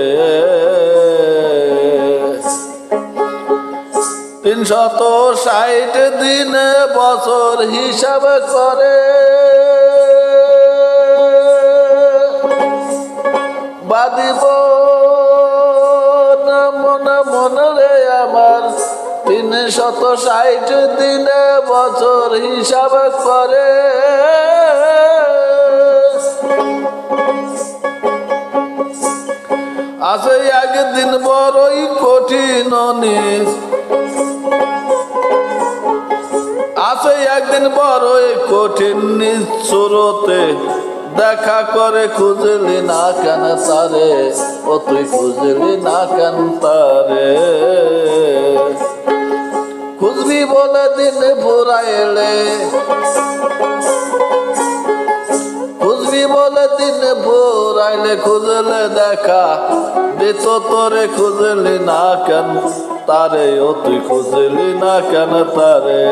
360 দিন বছর হিসাব করে, বাদিব না মন রে আমার। 360 দিন বছর হিসাব করে, আছে একদিন বড়ই কঠিন নিজ, আছে একদিন বড়ই কঠিন নিষ্ঠুরতে, দেখা করে খুঁজলি না কেন তারে, ও তুই খুঁজলি না কেন তারে। খুঁজবি বলে দিন ফুরাইলে, খুঁজবি বলে দিন ফুরাইলে, খুঁজলে দেখা দিত তোরে, খুঁজলি না কেন তারে, ও তুই খুঁজলি না কেন তারে।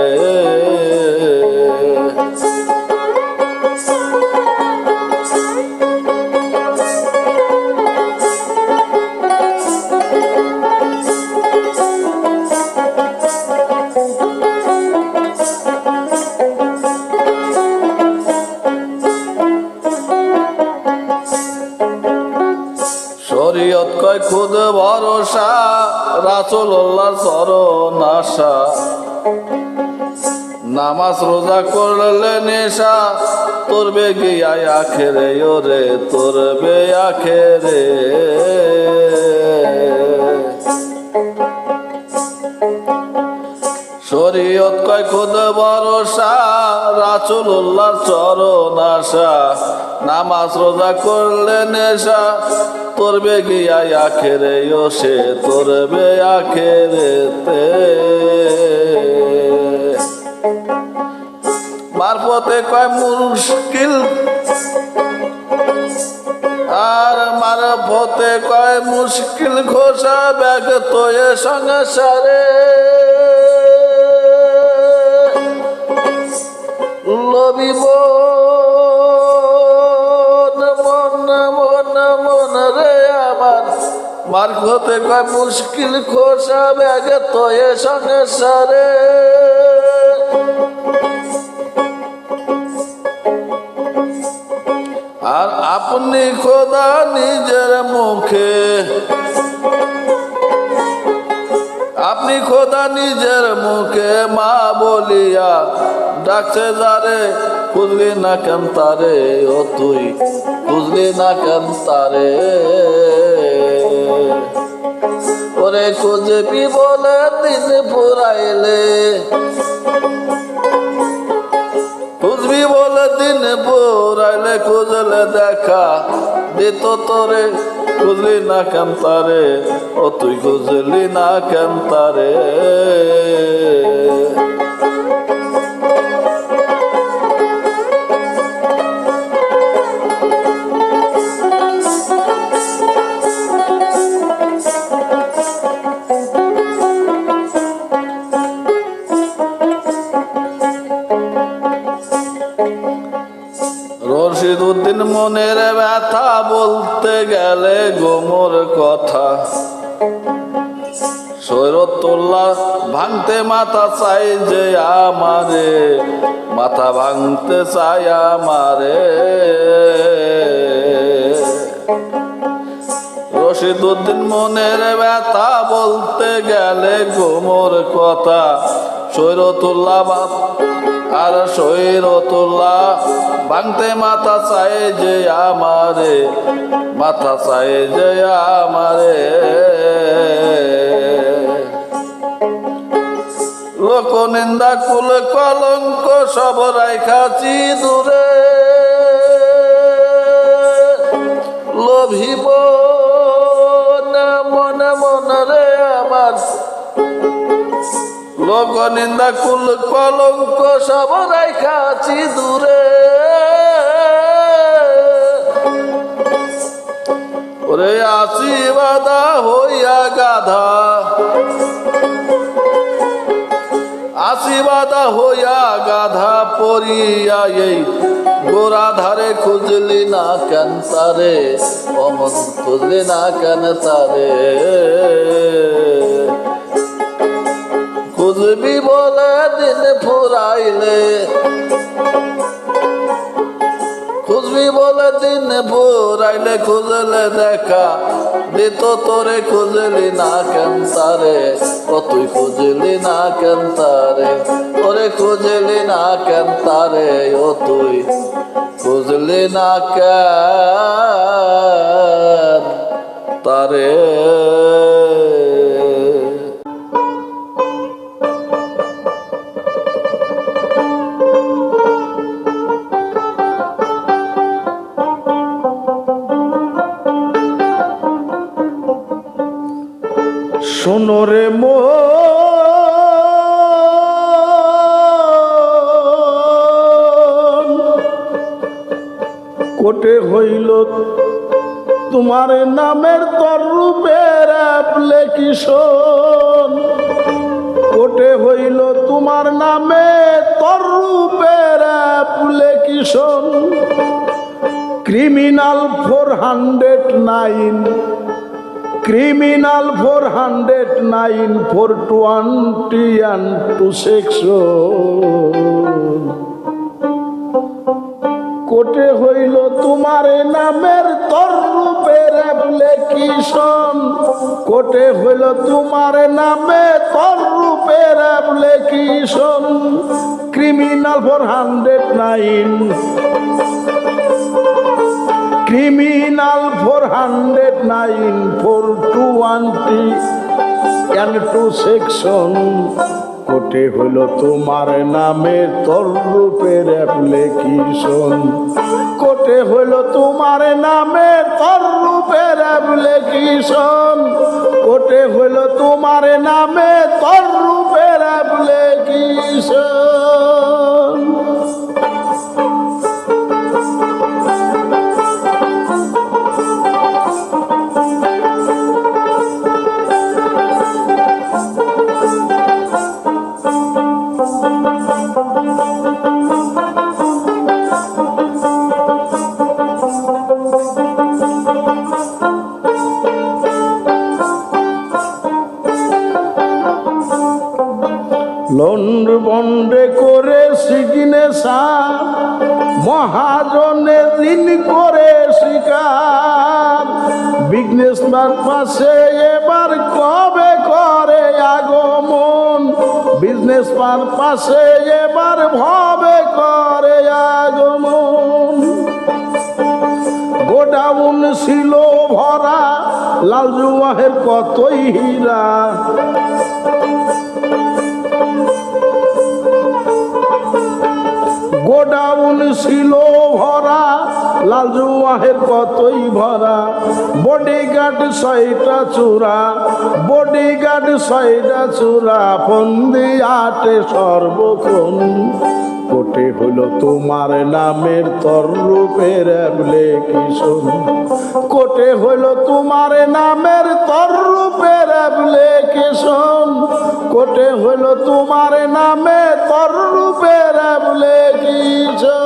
শরীয়ত কয় খুদ ভরসা, রাসূলুল্লাহর চরণ আশা, নামাজ রোজা করলে নেশা, তোর বেগে আখেরে ওরে, তোর বে আখেরে। শরীয়ত কয় খুদ ভরসা, রাসূলুল্লাহর চরণ আশা, নামাজ রোজা করলে নেশা, তোর বেগে আখেরে ও সে, তোর বে আখেরেতে। মারফতে কয় মুশকিল, আর মারফতে কয় মুশকিল খোসা, ব্যাগ তোয়ে সংসারে লবিব মন মন মন রে আমার। মারফতে কয় মুশকিল খোসা, ব্যাগ তোয়ে সংসারে আর আপনি খোদা নিজের মুখে, আপনি খোদা নিজের মুখে মা বলিয়া ডাকছে যারে, খুঁজলি না কেন তারে, ও তুই খুঁজলি না কেন তারে। ওরে খুঁজবি বলে দিন ফুরাইলে, খুঁজবি বলে দিন ফুরাইলে, খুঁজলে দেখা দিত তোরে, খুঁজলি না কেন তারে, ও তুই খুঁজলি না কেন তারে। রশিদ উদ্দিন মনের ব্যথা বলতে গেলে গোমর কথা, সৈরতুল্লাহ ভাঙতে মাথা চাই যে আমারে, মাথা ভাঙতে চাই আমারে। রশিদ উদ্দিন মনের ব্যথা বলতে গেলে গোমর কথা, সৈরতুল্লাহ আর সৈরতুল্লাহ ভাঙতে মাথা চায় যে আমারে, মাথা চায় যে আমারে। লোক নিন্দা কুল কলঙ্ক সব রাইখাছি দূরে, লোভিব না মনে মনে রে আমার। লোক নিন্দা কুল কলঙ্ক সব রাইখাছি দূরে, ওরে আসি বাধা হইয়া গাধা, আসি বাধা হইয়া গাধা পরিয়া এই গোরা ধারে, খুঁজলি না কেন তারে, অমন খুঁজলি না কেন তারে। খুঁজবি বলে দিন ফুরাইলে, খুঁজবি বলে দিন ফুরাইলে, খুঁজলে দেখা দিত তোরে, খুঁজলি না কেন তারে, ও তুই খুঁজলি না কেন তারে। ওরে খুঁজলি না কেন তারে, ও তুই খুঁজলি না কেন তারে। তারে। শোনো রে কোটে হইল তোমার নামের তরূপের অ্যাপ্লিকেশন, কোটে হইল তোমার নামে তরূপের অ্যাপ্লিকেশন। Criminal 409, criminal 409 420 section. কোটে হইল তোমার নামের তরূপের অ্যাপ্লিকেশন, কোটে হইল তোমার নামে তরূপের অ্যাপ্লিকেশন। Criminal 409, criminal 409 420 section. কোটে হইল তোমার নামে তরূপের অ্যাপ্লিকেশন, কোটে হইল তোমার নামে তরূপের অ্যাপ্লিকেশন, কোটে হইল তোমার নামে তরূপের অ্যাপ্লিকেশন। লন্ড বন্ডে করে সিগনেসা, মহাজনের ঋণ করে শিকার। বিজনেসম্যান পাশে এবার কবে করে আগমন, বিজনেসম্যান পাশে এবার ভবে করে আগমন। গোডাউন ছিল ভরা লাল জুয়াহের কতই হীরা, গোডাউন ছিল ভরা লাল জুয়াহের কতই ভরা। বডিগার্ড 6টা চূড়া, বডিগার্ড 6টা চূড়া, ফন্দি আটে সর্বক্ষণ। কোটে হইল তোমার নামের তরূপের অ্যাপ্লিকেশন, কোটে হইল তোমার নামের তরূপের অ্যাপ্লিকেশন, কোটে হইল তোমার নামে তরূপের অ্যাপ্লিকেশন।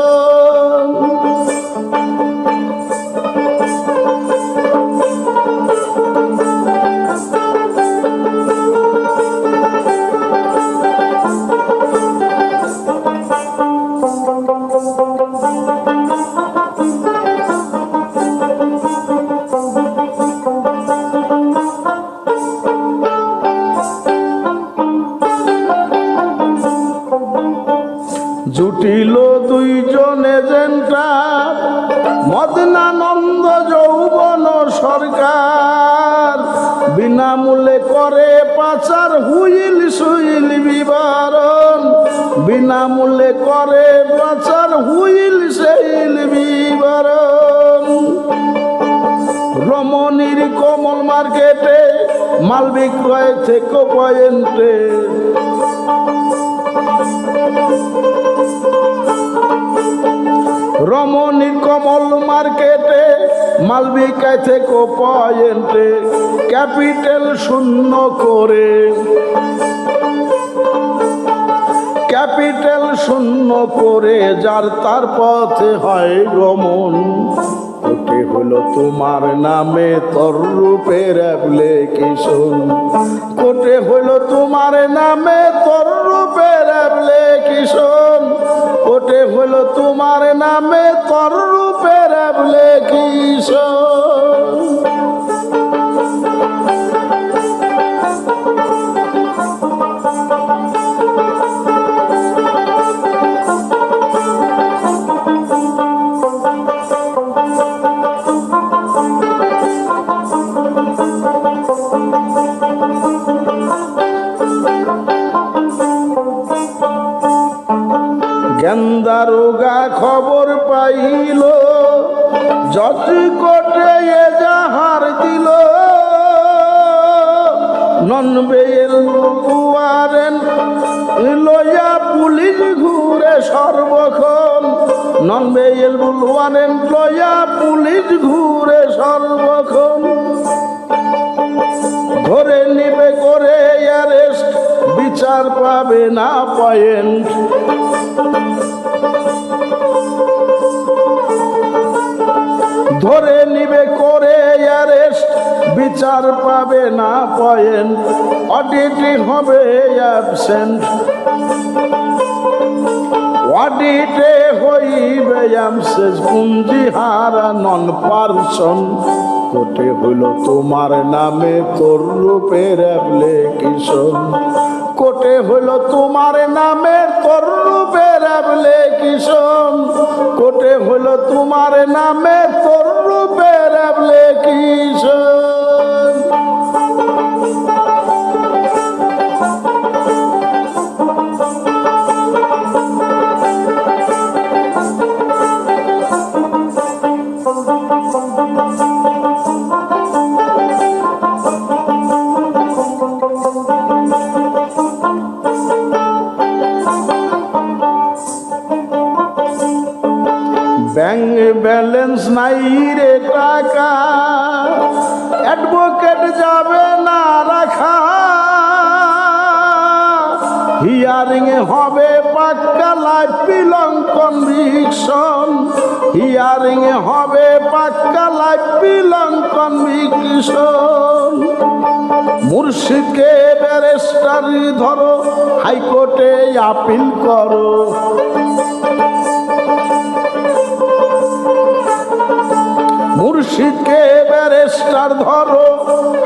জুটিল দুইজন এজেন্টার, মদনানন্দ যৌবন সরকার। বিনামূল্যে করে পাচার হুইল সুইল বিবরণ, বিনামূল্যে করে পাচার হুইল সুইল বিবরণ। রমণীর কমল মার্কেটে মাল বিক্রয় থেকে পয়েন্টে, রমণীর কমল মার্কেটে মাল বিক্রয় থেকে পয়েন্টে। ক্যাপিটাল শূন্য করে, ক্যাপিটাল শূন্য করে যার তার পথে হয় গমন। কোটে হলো তোমার নামে তরূপের অ্যাপ্লিকেশন, কোটে হলো তোমার নামে তরূপের অ্যাপ্লিকেশন, কোটে হলো তোমার নামে তরূপের অ্যাপ্লিকেশন। দারোগা খবর পাইল, জজ কোর্টে এজাহার দিল, নন বেল ওয়ারেন্ট লইয়া পুলিশ ঘুরে সর্বক্ষণ, নন বেল ওয়ারেন্ট লইয়া পুলিশ ঘুরে সর্বক্ষণ। ধরে নিবে করে অ্যারেস্ট, বিচার পাবে না পয়েন্ট। ধরে নিবে করে অ্যারেস্ট, বিচার পাবে না পয়েন্ট। অডিটে হবে অ্যাবসেন্ট, অডিটে হইবে অ্যাবসেন্ট। পুঞ্জি হারা নন পারসন, কোর্টে হইল তোমার নামে তোর রূপের অ্যাপ্লিকেশন। কোর্টে হইল তোমার নামে তোর রূপের অ্যাপ্লিকেশন। কোর্টে হইল তোমার নামে তোর রূপের অ্যাপ্লিকেশন। ব্যাংক ব্যালেন্স নাই রে টাকা, অ্যাডভোকেট যাবে না রাখা। হিয়ারিং হবে পাক্কা লাইফ বিলং কনভিকশন। হিয়ারিং হবে পাক্কা লাইফ বিলং কনভিকশন। মুর্শিদকে ব্যারিস্টার ধরো, হাইকোর্টে আপিল করো। মুর্শিদকে ব্যারিস্টার ধরো,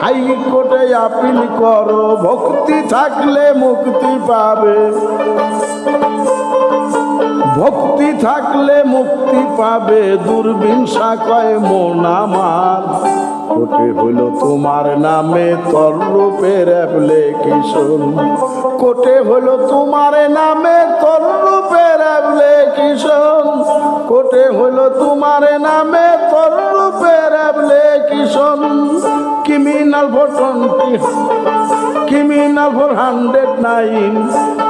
হাইকোর্টে আপিল করো। ভক্তি থাকলে মুক্তি পাবে, ভক্তি থাকলে মুক্তি পাবে। দুর্বিনসা কয় মন আমার, কোর্টে হইল তোমার নামে তোর রূপের অ্যাপ্লিকেশন। কোর্টে হইল তোমার নামে তোর রূপের অ্যাপ্লিকেশন। কোর্টে হইল তোমার নামে তোর রূপের application. Criminal for 20, criminal for 109,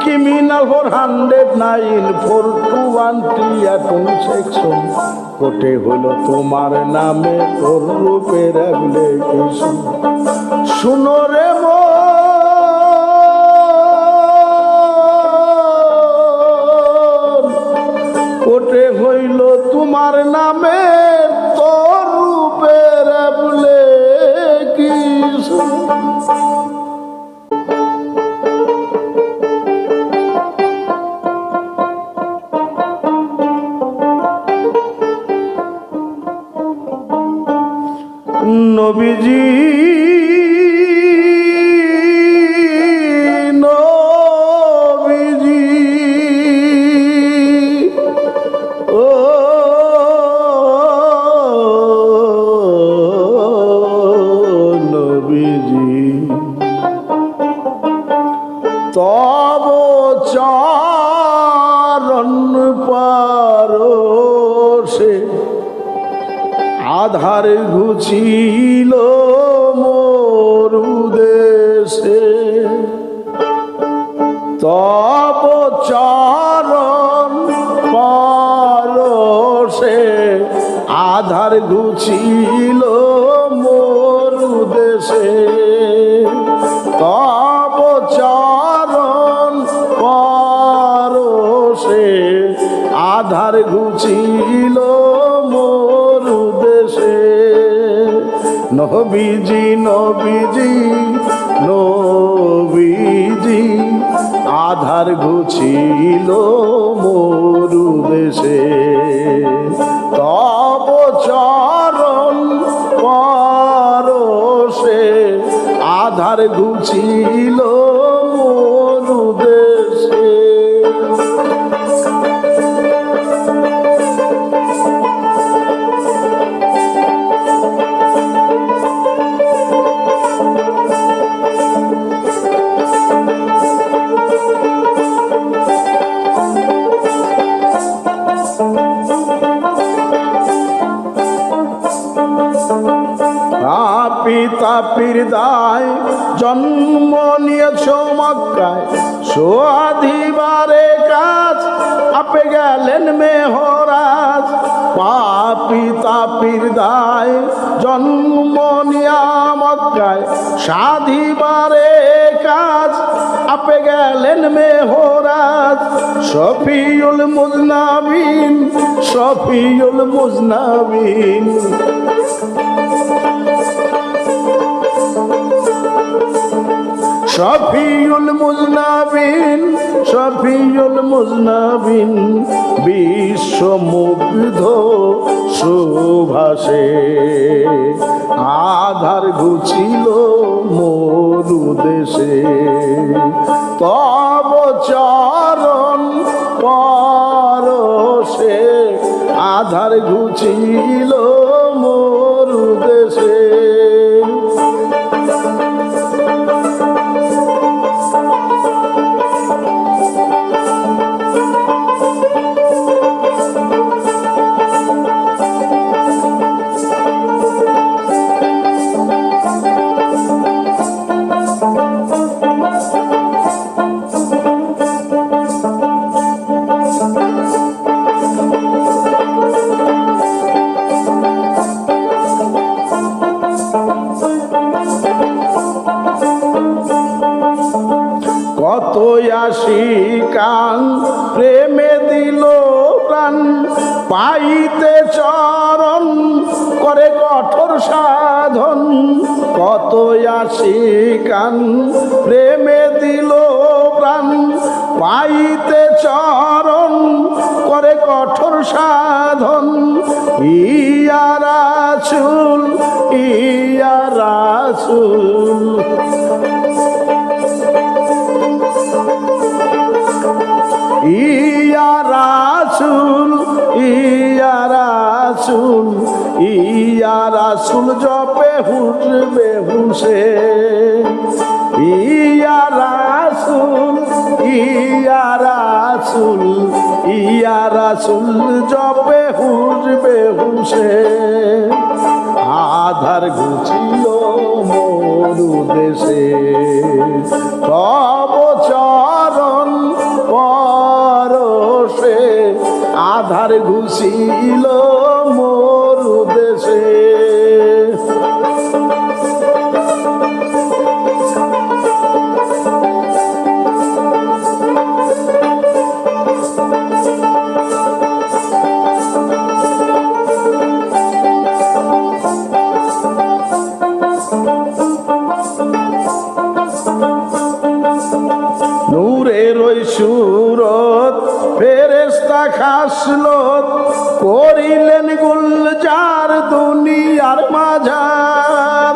criminal for 109, 421 section. কোর্টে হইল তোমার নামে তোর রূপের অ্যাপ্লিকেশন। শুনো রে কোর্টে হইল তোমার নামে তোর রূপের অ্যাপ্লিকেশন। নবীজি নবীজি ও নবীজি, তব চরণ পরশে আধার ঘুচিল মরু দেশে। তব চরণ পরশে আধার ঘুচিল মরু দেশে। তব চরণ পরশে আধার ঘুচিল মরু দেশে। নবীজি নবীজি নবীজি আধার ঘুচিল মরু দেশে। তব চরণ পরশে আধার ঘুচিল মরু দেশে। পিতাপির দায় জন্ম নিয়েছ মক্কায় সোয়াধিবারে কাজ আপে গেলেন মেহরাজ পাপি তাপির দায় জন্ম নিয়া মক্কায় সাধিবারে কাজ আপে গেলেন মেহরাজ শফিউল মুজনাবিন শফিউল মুজনাবিন শফিউল মুজনাবিন শফিউল মুজনাবিন বিশ্বমুগ্ধ সুভাষে আধার ঘুচিল মরু দেশে তব চরণ পরশে আধার ঘুচিল মরু দেশে কত আশিকান প্রেমে দিল প্রাণ পাইতে চরণ করে কঠোর সাধন কত আশিকান প্রেমে দিল প্রাণ পাইতে চরণ করে কঠোর সাধন ইয়া রাসূল ইয়া রাসূল ইয়া রাসূল ইয়া রাসূল ইয়া রাসূল জপে হুজবে হুসে ইয়া রাসূল ইয়া রাসূল ইয়া রাসূল জপে হুজবে হুসে আধার ঘুচিল মরু দেশে তব চরণ পরশে আধার ঘুচিল মরু দেশে নূরের ওই সুরত ফেরেশতা খাসলত করিলেন গুলজার দুনিয়ার মাঝার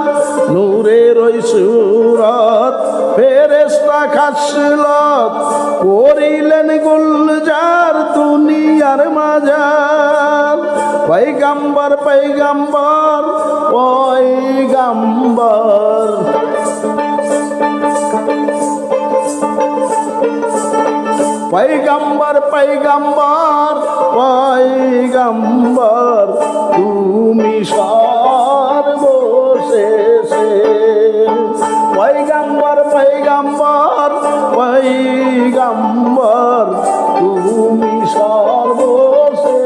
নূরের ওই সুরত ফেরেশতা খাসলত করিলেন গুলজার দুনিয়ার মাঝার পয়গম্বর পয়গম্বর পয়গম্বর পয়গম্বর পয়গম্বর পয়গম্বর তুমি সর্বশেষে পয়গম্বর পয়গম্বর পয়গম্বর তুমি সর্বশেষে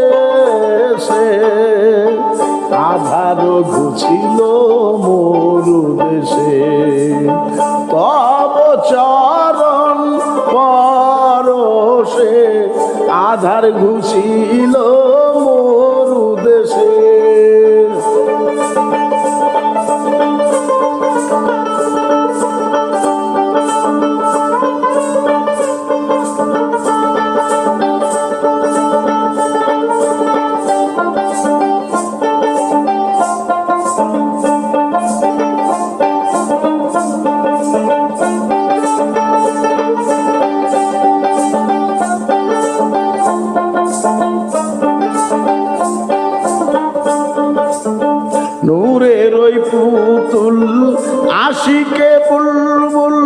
আধার ঘুচিল মরু দেশে তব চরণ পরশে আধার ঘুচিল মরু দেশে নূরের ওই পুতুল আশিকে বুলবুল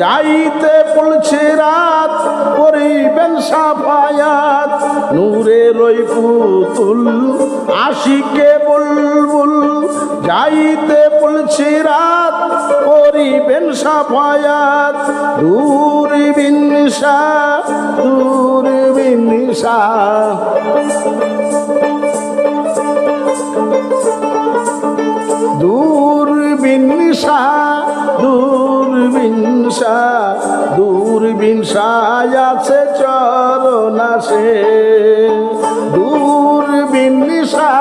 যাইতে পড়ছে রাত করিবেন সাফায়াত নূরের ওই পুতুল আশিকে বুলবুল যাইতে বলছি রাত করিবেন সাফায়াত দূরবীন নিশা দূরবীন নিশা দূরবীন নিশা দূরবীন নিশা দূরবীন আছে চরণাসে দূরবীন নিশা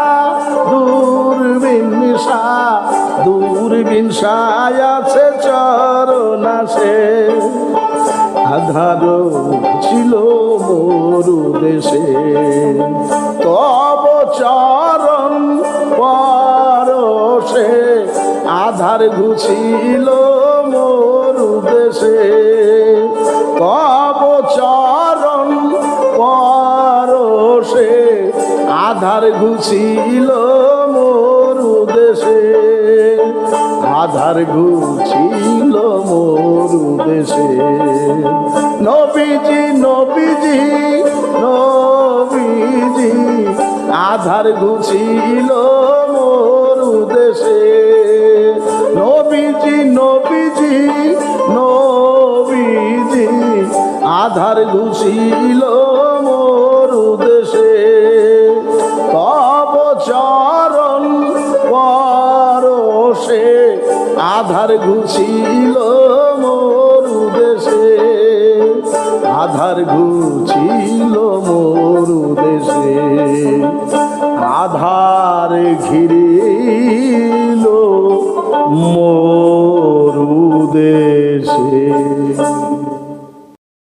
দূরবীন নিশা দূরবীন আছে চরণাসে আধার ছিল মরু দেশে তব চরণ পরশে আধার ঘুছিল মরু দেশে তব চরণ পরশে আধার ঘুছিল মরু দেশে আধার ঘুছিল মরু দেশে নবীজি নবীজি নবীজি আধার ঘুছিল মরু দেশে নবীজি নবীজি নবীজি আধার ঘুছিল মরু দেশে তব চরণ পরশে আধার ঘুছিল মরু দেশে আধার ঘুছিল মরু দেশে আধার ঘিরে